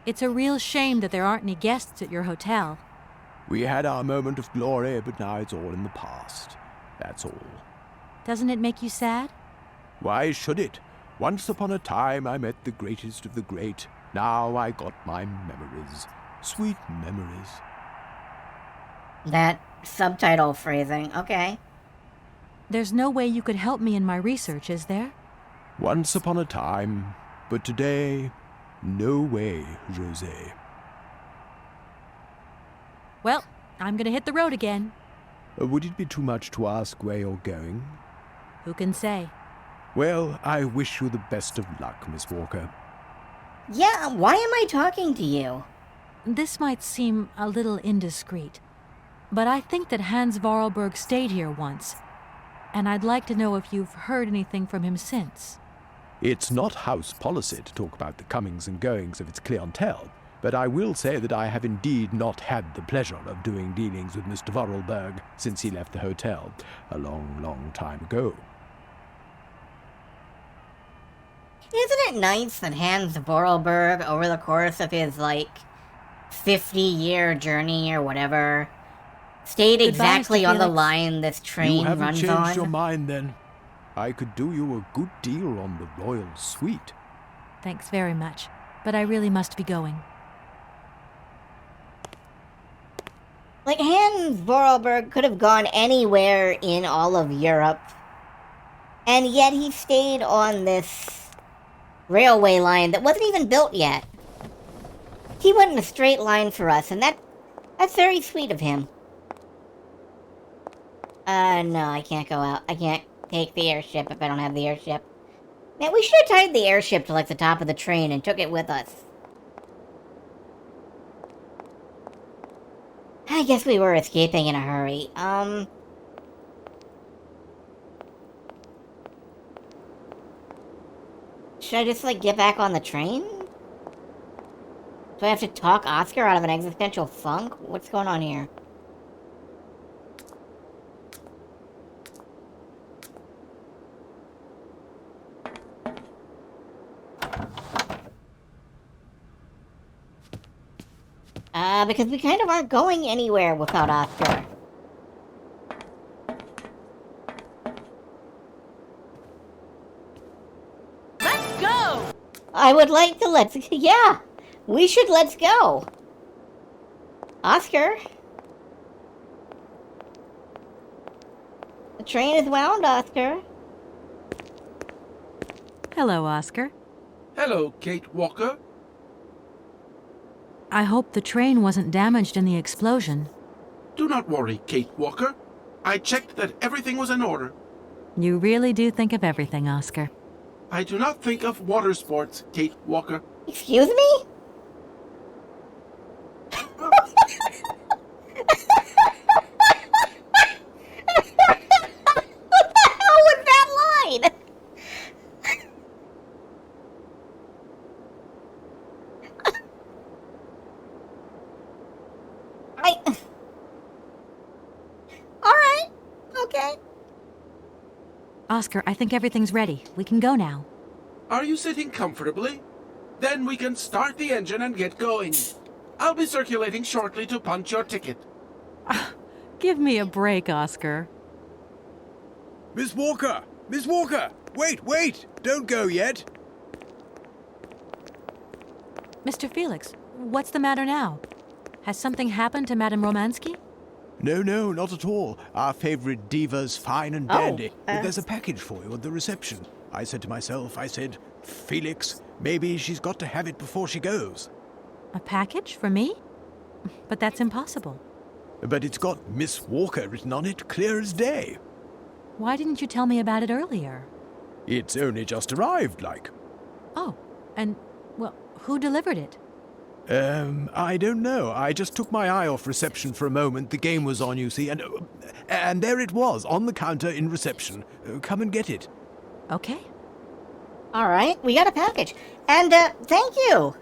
It's a real shame that there aren't any guests at your hotel. We had our moment of glory, but now it's all in the past. That's all. Doesn't it make you sad? Why should it? Once upon a time I met the greatest of the great. Now I got my memories. Sweet memories. That subtitle phrasing, okay. There's no way you could help me in my research, is there? Once upon a time, but today, no way, José. Well, I'm gonna hit the road again. Would it be too much to ask where you're going? Who can say? Well, I wish you the best of luck, Miss Walker. Yeah, why am I talking to you? This might seem a little indiscreet, but I think that Hans Vorarlberg stayed here once, and I'd like to know if you've heard anything from him since. It's not house policy to talk about the comings and goings of its clientele, but I will say that I have indeed not had the pleasure of doing dealings with Mr. Vorarlberg since he left the hotel a long, long time ago. Isn't it nice that Hans Vorarlberg, over the course of his, like, 50-year journey or whatever, stayed exactly on the line this train You haven't runs changed on? your mind, then. I could do you a good deal on the royal suite. Thanks very much, but I really must be going. Like, Hans Vorarlberg could have gone anywhere in all of Europe, and yet he stayed on this railway line that wasn't even built yet. He went in a straight line for us, and that's very sweet of him. No, I can't go out. I can't take the airship if I don't have the airship. Man, we should have tied the airship to, like, the top of the train and took it with us. I guess we were escaping in a hurry. Should I just, like, get back on the train? Do I have to talk Oscar out of an existential funk? What's going on here? Because we kind of aren't going anywhere without Oscar. Let's go! I would like to yeah! We should let's go! Oscar? The train is wound, Oscar. Hello, Oscar. Hello, Kate Walker. I hope the train wasn't damaged in the explosion. Do not worry, Kate Walker. I checked that everything was in order. You really do think of everything, Oscar. I do not think of water sports, Kate Walker. Excuse me? What the hell was that line? Alright. Okay. Oscar, I think everything's ready. We can go now. Are you sitting comfortably? Then we can start the engine and get going. I'll be circulating shortly to punch your ticket. Give me a break, Oscar. Miss Walker! Miss Walker! Wait! Don't go yet! Mr. Felix, what's the matter now? Has something happened to Madame Romansky? No, not at all. Our favorite diva's fine and dandy. But there's a package for you at the reception. I said to myself, Felix, maybe she's got to have it before she goes. A package for me? But that's impossible. But it's got Miss Walker written on it, clear as day. Why didn't you tell me about it earlier? It's only just arrived, like. Oh, and, well, who delivered it? I don't know. I just took my eye off reception for a moment. The game was on, you see, and there it was, on the counter in reception. Come and get it. Okay. Alright, we got a package. And, thank you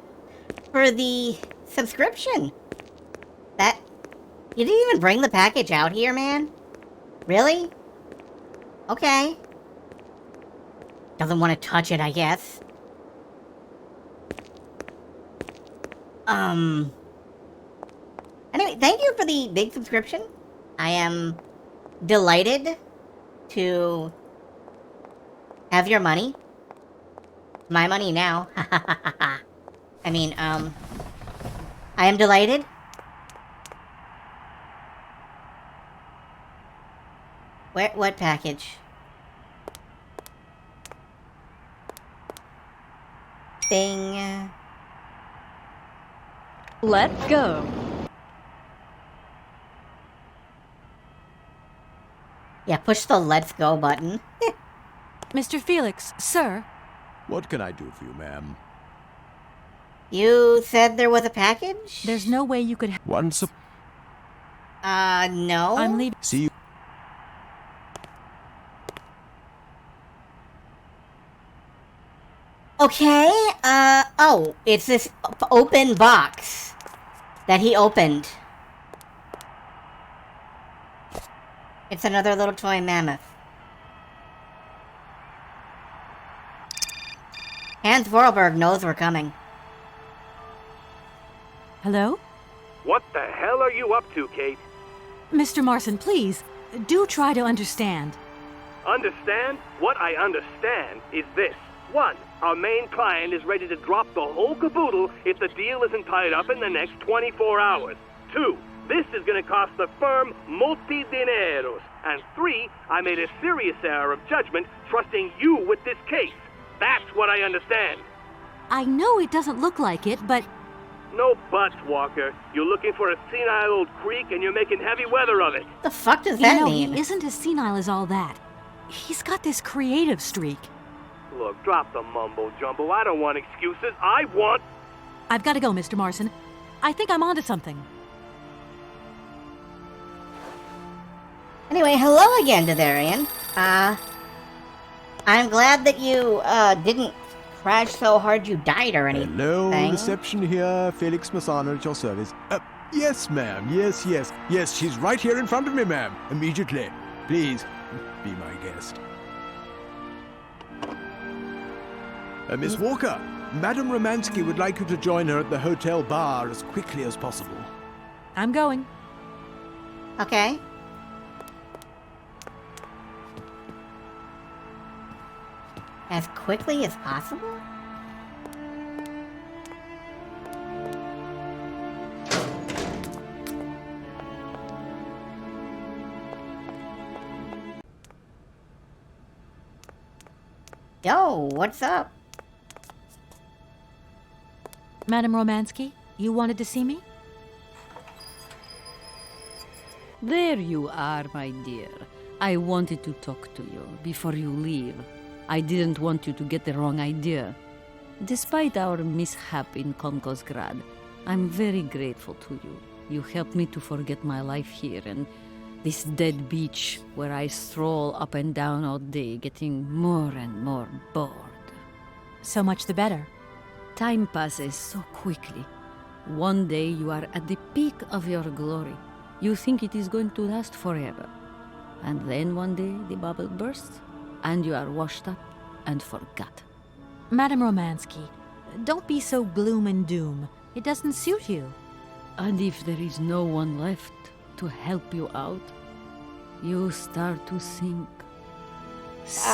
for the subscription. You didn't even bring the package out here, man? Really? Okay. Doesn't want to touch it, I guess. Anyway, thank you for the big subscription. I am delighted to have your money. My money now. I mean, I am delighted. What package? Bing. Let's go. Yeah, push the let's go button. Mr. Felix, sir. What can I do for you, ma'am? You said there was a package? There's no way you could... Once a... No. I'm leaving... See you... Okay, oh, it's this open box that he opened. It's another little toy mammoth. Hans Vorarlberg knows we're coming. Hello? What the hell are you up to, Kate? Mr. Marson, please, do try to understand. Understand? What I understand is this. 1. Our main client is ready to drop the whole caboodle if the deal isn't tied up in the next 24 hours. 2. This is going to cost the firm multi-dineros. And 3. I made a serious error of judgment trusting you with this case. That's what I understand. I know it doesn't look like it, but... No buts, Walker. You're looking for a senile old creek and you're making heavy weather of it. The fuck does that mean? He isn't as senile as all that. He's got this creative streak. Look, drop the mumbo-jumbo. I don't want excuses. I want... I've got to go, Mr. Marson. I think I'm onto something. Anyway, hello again, Ditharian. I'm glad that you, didn't crashed so hard you died or anything. Hello, reception here. Felix Massana at your service. Yes, ma'am. Yes, yes. Yes, she's right here in front of me, ma'am. Immediately. Please, be my guest. Miss Walker, Madame Romansky would like you to join her at the hotel bar as quickly as possible. I'm going. Okay. As quickly as possible? Yo, what's up? Madame Romansky, you wanted to see me? There you are, my dear. I wanted to talk to you before you leave. I didn't want you to get the wrong idea. Despite our mishap in Komkosgrad, I'm very grateful to you. You helped me to forget my life here and this dead beach where I stroll up and down all day, getting more and more bored. So much the better. Time passes so quickly. One day you are at the peak of your glory. You think it is going to last forever. And then one day the bubble bursts, and you are washed up and forgot. Madame Romansky, don't be so gloom and doom. It doesn't suit you. And if there is no one left to help you out, you start to sink.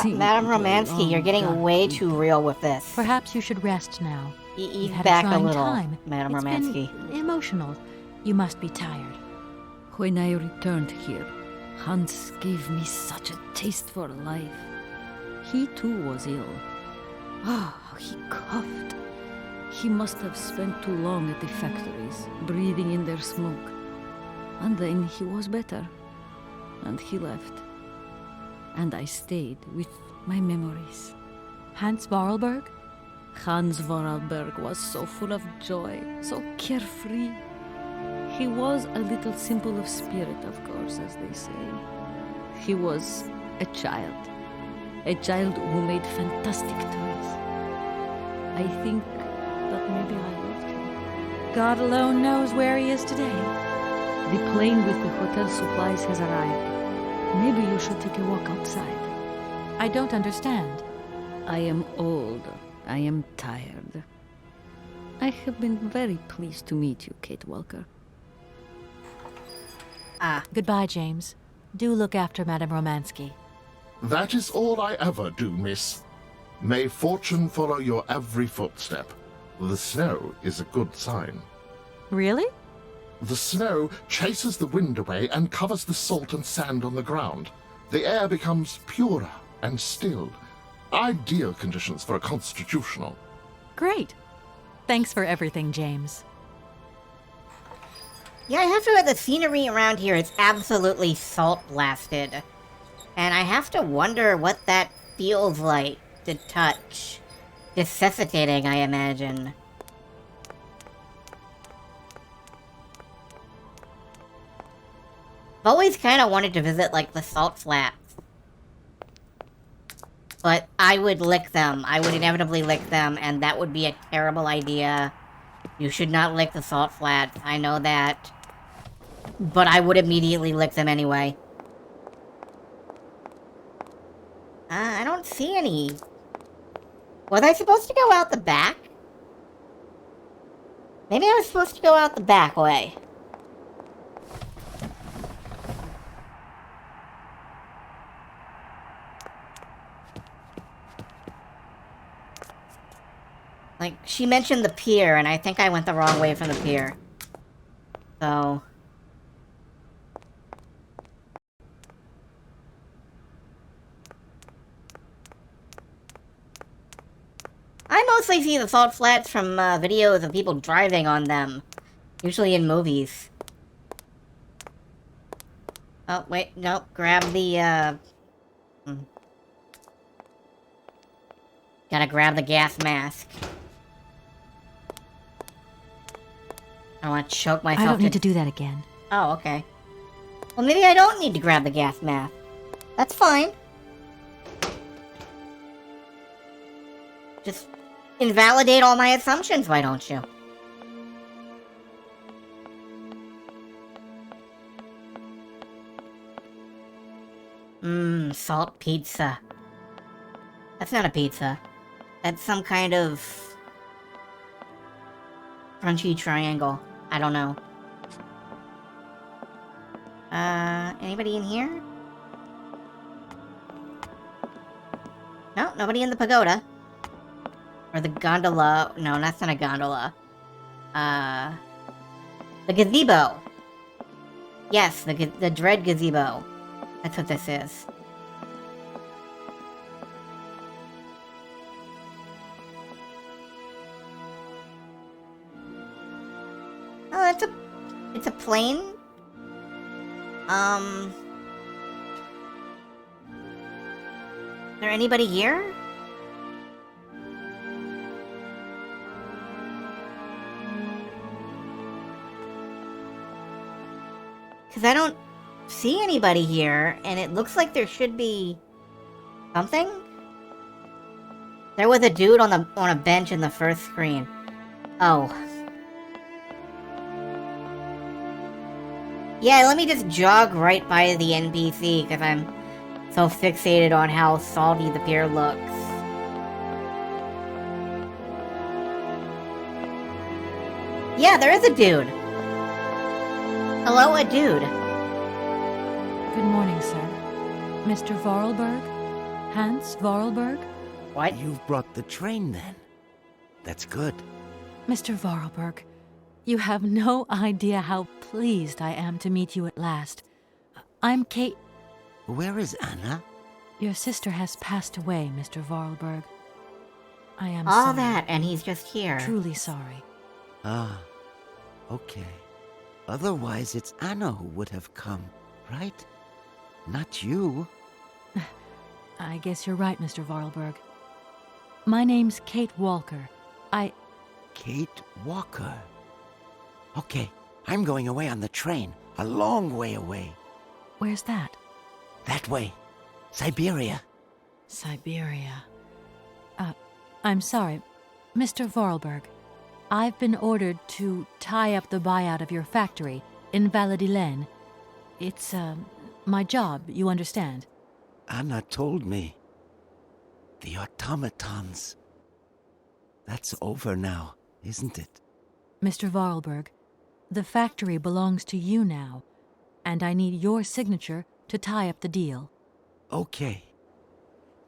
Madame Romansky, you're getting way too real with this. Perhaps you should rest now. Ease had back a a trying little, time. Madame It's Romansky. been emotional. You must be tired. When I returned here, Hans gave me such a taste for life. He too was ill. He coughed. He must have spent too long at the factories, breathing in their smoke. And then he was better. And he left. And I stayed with my memories. Hans Vorarlberg? Hans Vorarlberg was so full of joy, so carefree. He was a little simple of spirit, of course, as they say. He was a child who made fantastic toys. I think that maybe I loved him. God alone knows where he is today. The plane with the hotel supplies has arrived. Maybe you should take a walk outside. I don't understand. I am old. I am tired. I have been very pleased to meet you, Kate Walker. Goodbye, James. Do look after Madame Romansky. That is all I ever do, miss. May fortune follow your every footstep. The snow is a good sign. Really? The snow chases the wind away and covers the salt and sand on the ground. The air becomes purer and still. Ideal conditions for a constitutional. Great. Thanks for everything, James. Yeah, I have to admit, the scenery around here is absolutely salt-blasted. And I have to wonder what that feels like to touch. Necessitating, I imagine. I've always kind of wanted to visit, like, the salt flats. But I would lick them. I would inevitably lick them, and that would be a terrible idea. You should not lick the salt flats. I know that. But I would immediately lick them anyway. I don't see any. Was I supposed to go out the back? Maybe I was supposed to go out the back way. Like, she mentioned the pier, and I think I went the wrong way from the pier. So... I mostly see the salt flats from videos of people driving on them. Usually in movies. Oh, wait, no, grab the, Gotta grab the gas mask. I want to choke myself. I don't need to do that again. Oh, okay. Well, maybe I don't need to grab the gas mask. That's fine. Just invalidate all my assumptions, why don't you? Salt pizza. That's not a pizza. That's some kind of crunchy triangle. I don't know. Anybody in here? No, nobody in the pagoda. Or the gondola. No, that's not a gondola. The gazebo. Yes, the dread gazebo. That's what this is. Oh, it's a plane. Is there anybody here? Because I don't see anybody here, and it looks like there should be something. There was a dude on a bench in the first screen. Oh. Yeah, let me just jog right by the NPC, because I'm so fixated on how salty the pier looks. Yeah, there is a dude. Hello, a dude. Good morning, sir. Mr. Vorarlberg? Hans Vorarlberg? What? You've brought the train, then. That's good. Mr. Vorarlberg, you have no idea how pleased I am to meet you at last. I'm Kate... Where is Anna? Your sister has passed away, Mr. Vorarlberg. I am All sorry. that, and he's just here. Truly sorry. Ah, okay. Otherwise, it's Anna who would have come, right? Not you. I guess you're right, Mr. Vorarlberg. My name's Kate Walker. Kate Walker. Okay, I'm going away on the train. A long way away. Where's that? That way. Syberia. Syberia. I'm sorry. Mr. Vorarlberg, I've been ordered to tie up the buyout of your factory in Valladolid. It's, my job, you understand. Anna told me. The automatons. That's over now, isn't it? Mr. Vorarlberg, the factory belongs to you now, and I need your signature to tie up the deal. Okay.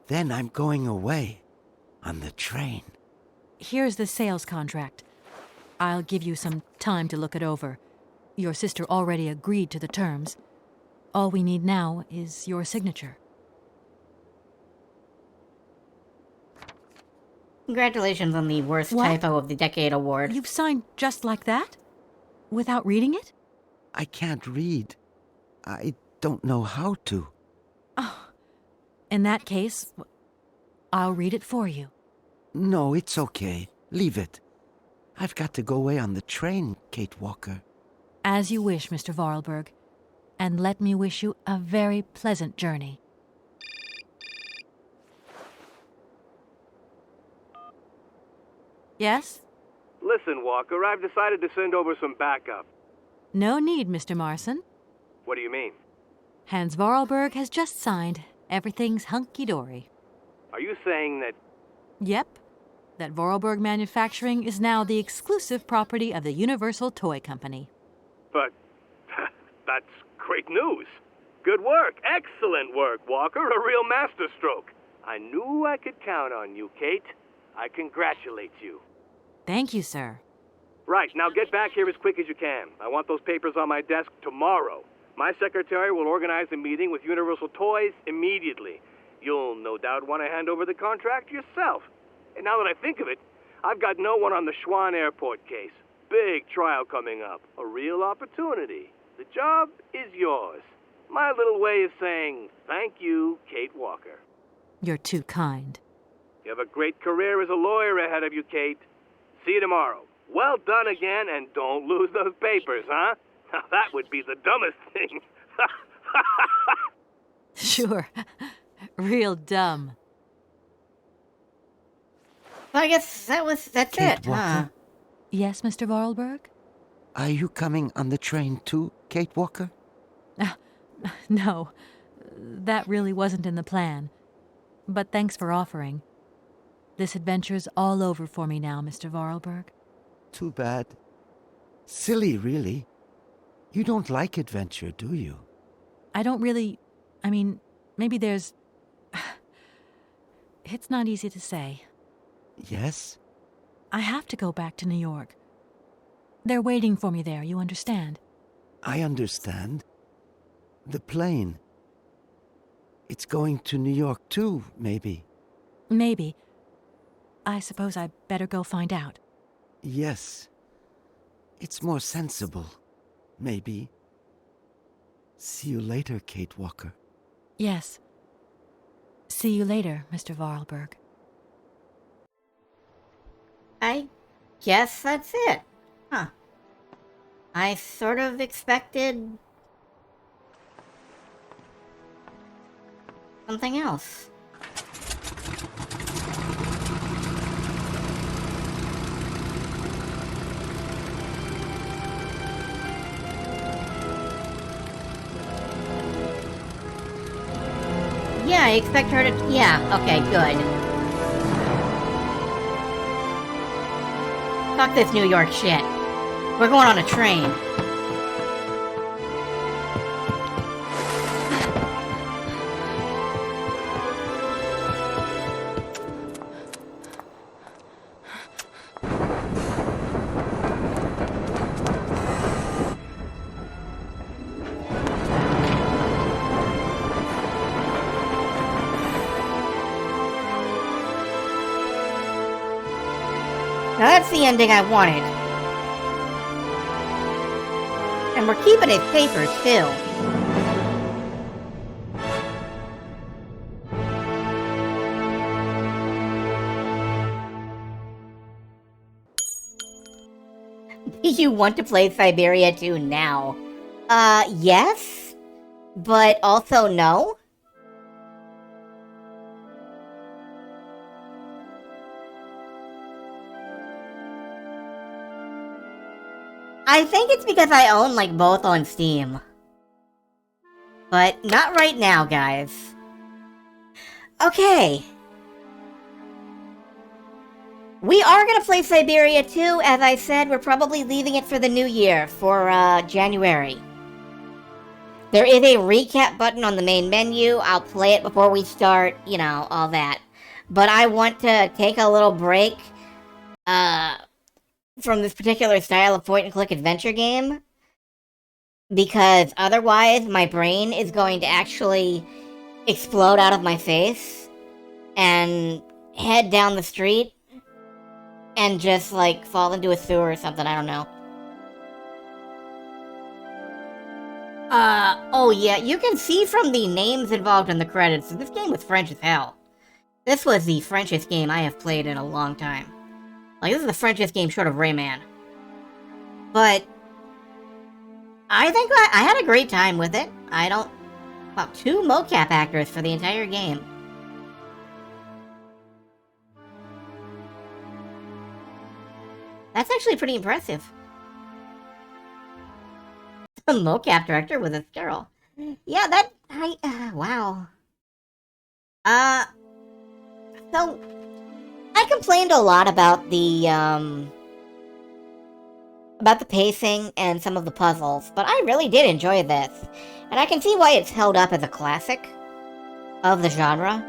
Then I'm going away on the train. Here's the sales contract. I'll give you some time to look it over. Your sister already agreed to the terms. All we need now is your signature. Congratulations on the worst What? typo of the decade award. You've signed just like that? Without reading it? I can't read. I don't know how to. Oh, in that case, I'll read it for you. No, it's okay. Leave it. I've got to go away on the train, Kate Walker. As you wish, Mr. Vorarlberg. And let me wish you a very pleasant journey. Yes? Listen, Walker, I've decided to send over some backup. No need, Mr. Marson. What do you mean? Hans Vorarlberg has just signed. Everything's hunky-dory. Are you saying that... Yep. That Vorarlberg Manufacturing is now the exclusive property of the Universal Toy Company. But... that's great news. Good work. Excellent work, Walker. A real masterstroke. I knew I could count on you, Kate. I congratulate you. Thank you, sir. Right, now get back here as quick as you can. I want those papers on my desk tomorrow. My secretary will organize a meeting with Universal Toys immediately. You'll no doubt want to hand over the contract yourself. And now that I think of it, I've got no one on the Schwann Airport case. Big trial coming up. A real opportunity. The job is yours. My little way of saying thank you, Kate Walker. You're too kind. You have a great career as a lawyer ahead of you, Kate. See you tomorrow. Well done again, and don't lose those papers, huh? Now that would be the dumbest thing. Sure. Real dumb. I guess that's Kate it, Walker? huh? Yes, Mr. Vorarlberg? Are you coming on the train too, Kate Walker? No, that really wasn't in the plan. But thanks for offering. This adventure's all over for me now, Mr. Vorarlberg. Too bad. Silly, really. You don't like adventure, do you? I don't really... I mean, maybe there's... It's not easy to say. Yes? I have to go back to New York. They're waiting for me there, you understand? I understand. The plane. It's going to New York too, maybe. Maybe. I suppose I better go find out. Yes. It's more sensible. Maybe. See you later, Kate Walker. Yes. See you later, Mr. Vorarlberg. I guess that's it. Huh. I sort of expected something else. Yeah, I expect her to... Yeah, okay, good. Fuck this New York shit. We're going on a train. Now that's the ending I wanted. And we're keeping his papers, too. Do you want to play Syberia 2 now? Yes. But also no? I think it's because I own, like, both on Steam. But not right now, guys. Okay. We are gonna play Syberia 2. As I said, we're probably leaving it for the new year, for, January. There is a recap button on the main menu. I'll play it before we start, you know, all that. But I want to take a little break, from this particular style of point-and-click adventure game, because otherwise my brain is going to actually explode out of my face and head down the street and just, like, fall into a sewer or something, I don't know. Oh yeah, you can see from the names involved in the credits, this game was French as hell. This was the Frenchest game I have played in a long time. Like, this is the Frenchest game short of Rayman. But I think I had a great time with it. About 2 mocap actors for the entire game. That's actually pretty impressive. The mocap director was a girl. Yeah, wow. So, I complained a lot about the pacing and some of the puzzles, but I really did enjoy this. And I can see why it's held up as a classic of the genre.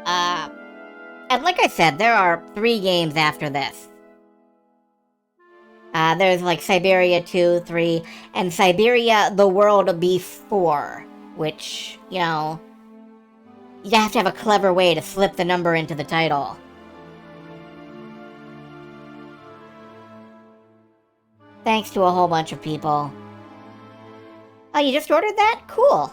And like I said, there are 3 games after this. There's like Syberia 2, 3, and Syberia The World Before, which, you know, you have to have a clever way to slip the number into the title. Thanks to a whole bunch of people. Oh, you just ordered that? Cool.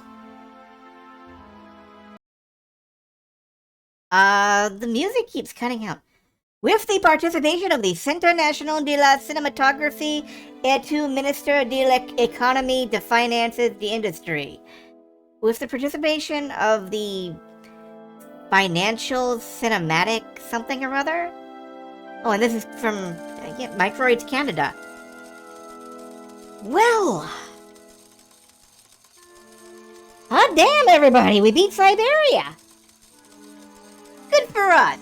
The music keeps cutting out. With the participation of the Centre National de la Cinématographie et du Ministère de l'Économie de Finances de Industrie. With the participation of the Financial Cinematic something or other? Oh, and this is from Microids Canada. Well, hot damn, everybody, we beat Syberia. Good for us.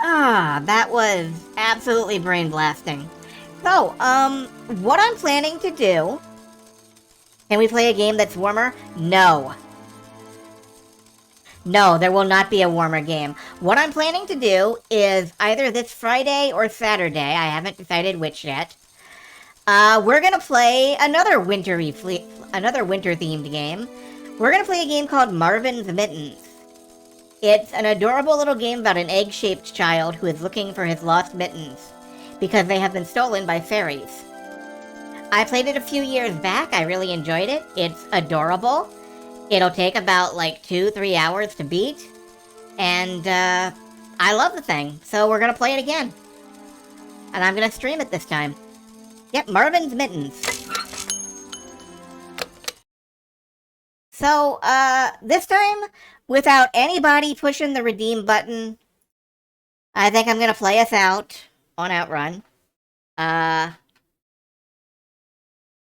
Ah, that was absolutely brain blasting. So, what I'm planning to do... Can we play a game that's warmer? No. No, there will not be a warmer game. What I'm planning to do is either this Friday or Saturday, I haven't decided which yet, we're gonna play another winter-themed game. We're gonna play a game called Marvin's Mittens. It's an adorable little game about an egg-shaped child who is looking for his lost mittens because they have been stolen by fairies. I played it a few years back. I really enjoyed it. It's adorable. It'll take about like 2-3 hours to beat. And I love the thing. So we're going to play it again. And I'm going to stream it this time. Yep, Marvin's Mittens. So, this time, without anybody pushing the redeem button, I think I'm going to play us out on Outrun.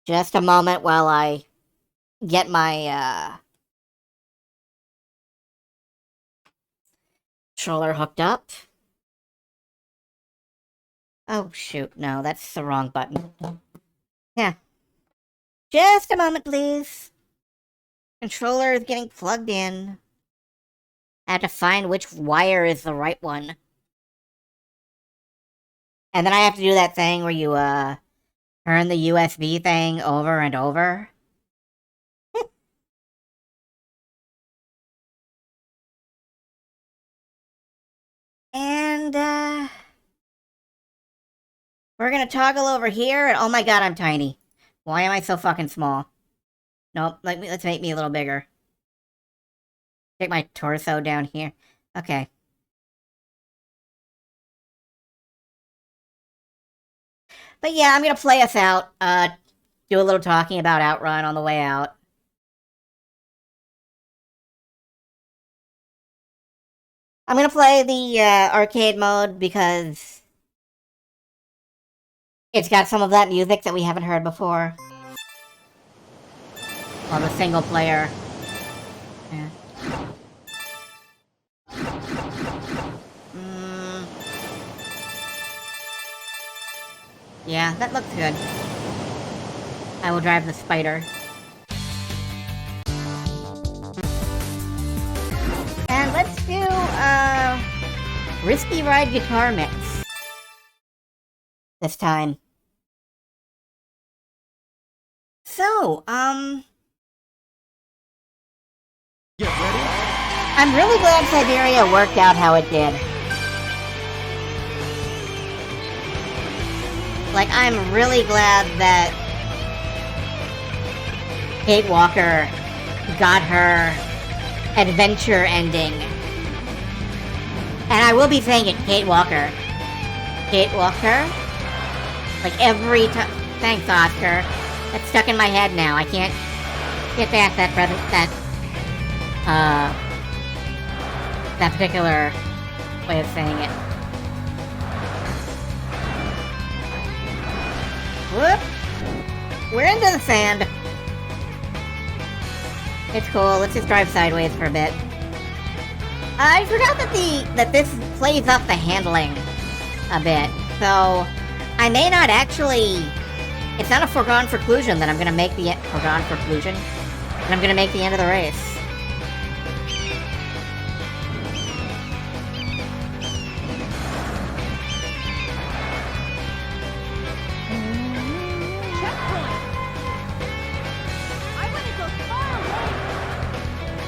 Just a moment while I get my, controller hooked up. Oh, shoot. No, that's the wrong button. Yeah. Just a moment, please. Controller is getting plugged in. I have to find which wire is the right one. And then I have to do that thing where you, turn the USB thing over and over. And, we're gonna toggle over here, and oh my god, I'm tiny. Why am I so fucking small? Nope, let's make me a little bigger. Take my torso down here. Okay. But yeah, I'm gonna play us out, do a little talking about Outrun on the way out. I'm gonna play the, arcade mode because it's got some of that music that we haven't heard before. Or the single player. Yeah. Yeah, that looks good. I will drive the spider. And let's do, Risky Ride Guitar Mix. This time. So, Get ready. I'm really glad Syberia worked out how it did. Like, I'm really glad that Kate Walker got her adventure ending. And I will be saying it, Kate Walker. Kate Walker? Like, every time... Thanks, Oscar. That's stuck in my head now. I can't get past that particular way of saying it. Whoop! We're into the sand. It's cool. Let's just drive sideways for a bit. I forgot that this plays up the handling a bit, so I may not actually. It's not a foregone conclusion that I'm gonna make the foregone conclusion that I'm gonna make the end of the race.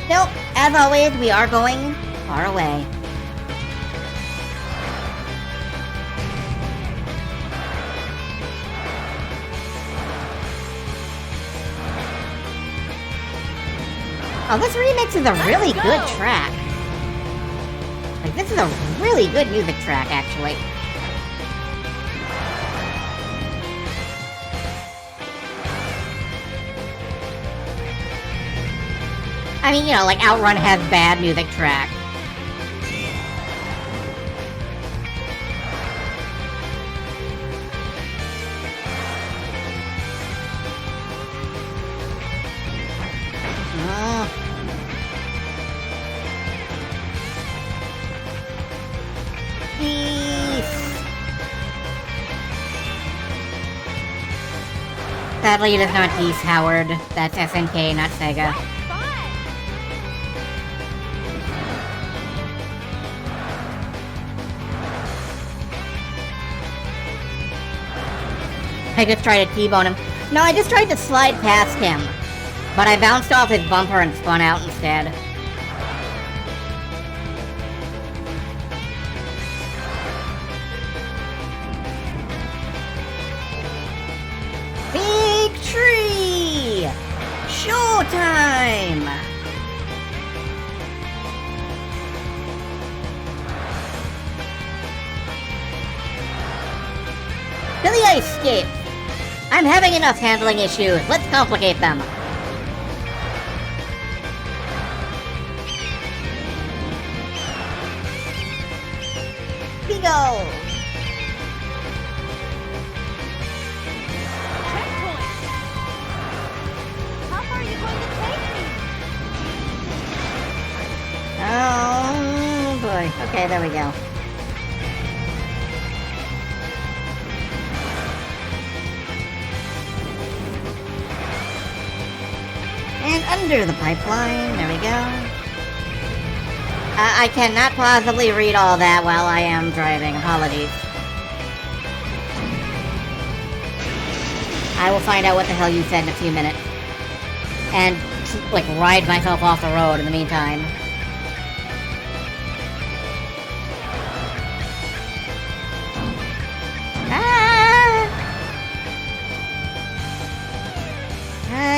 Nope, as always, we are going far away. Oh, this remix is a really good track. Like, this is a really good music track, actually. I mean, you know, like Outrun has bad music track. Sadly, it is not Geese Howard. That's SNK, not Sega. I just tried to T-bone him. No, I just tried to slide past him. But I bounced off his bumper and spun out instead. Big tree! Showtime! To the ice skate! I'm having enough handling issues. Let's complicate them. Go! How far are you going to take me? Oh boy. Okay, there we go. And under the pipeline, there we go. I cannot possibly read all that while I am driving. Apologies. I will find out what the hell you said in a few minutes. And, like, ride myself off the road in the meantime.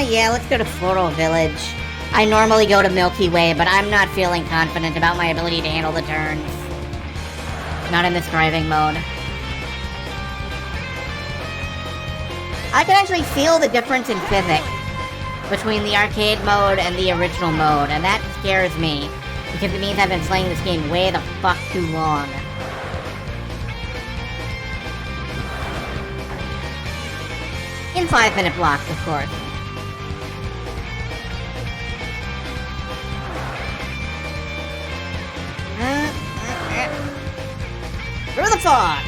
Yeah, let's go to Floral Village. I normally go to Milky Way, but I'm not feeling confident about my ability to handle the turns. Not in this driving mode. I can actually feel the difference in physics between the arcade mode and the original mode, and that scares me, because it means I've been playing this game way the fuck too long. In 5-minute blocks, of course. Through the fog!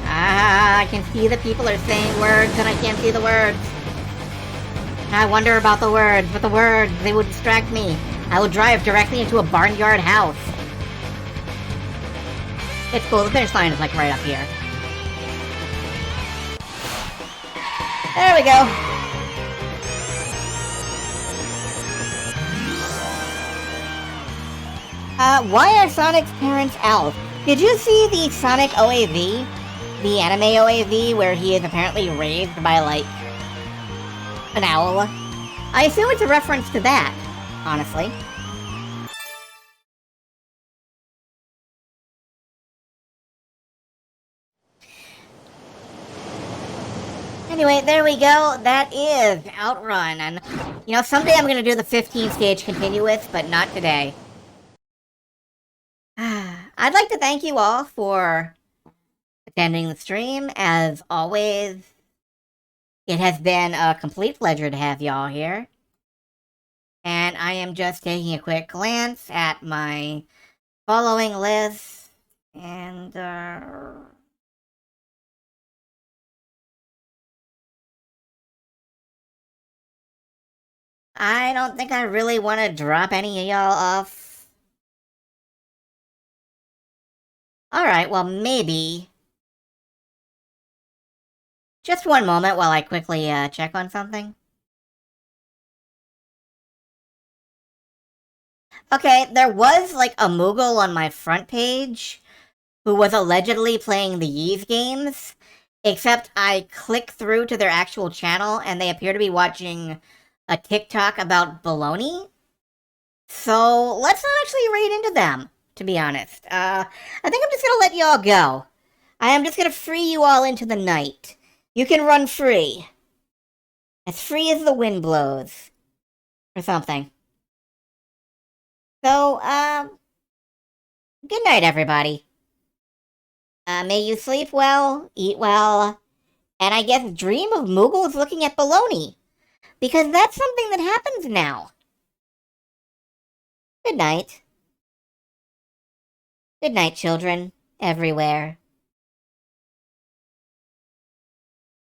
I can see that people are saying words and I can't see the words. I wonder about the words, but the words, they would distract me. I would drive directly into a barnyard house. It's cool, the finish line is like right up here. There we go. Why are Sonic's parents owls? Did you see the Sonic OAV? The anime OAV where he is apparently raised by, like, an owl? I assume it's a reference to that, honestly. Anyway, there we go. That is Outrun. And, you know, someday I'm going to do the 15-stage continuous, but not today. I'd like to thank you all for attending the stream. As always, it has been a complete pleasure to have y'all here. And I am just taking a quick glance at my following list. And, I don't think I really want to drop any of y'all off. Alright, well, maybe. Just one moment while I quickly check on something. Okay, there was, like, a Moogle on my front page who was allegedly playing the Ys games, except I click through to their actual channel and they appear to be watching a TikTok about baloney. So, let's not actually raid into them, to be honest. I think I'm just gonna let y'all go. I am just gonna free you all into the night. You can run free. As free as the wind blows. Or something. So, good night, everybody. May you sleep well, eat well, and I guess dream of Moogles looking at baloney. Because that's something that happens now. Good night. Good night, children, everywhere.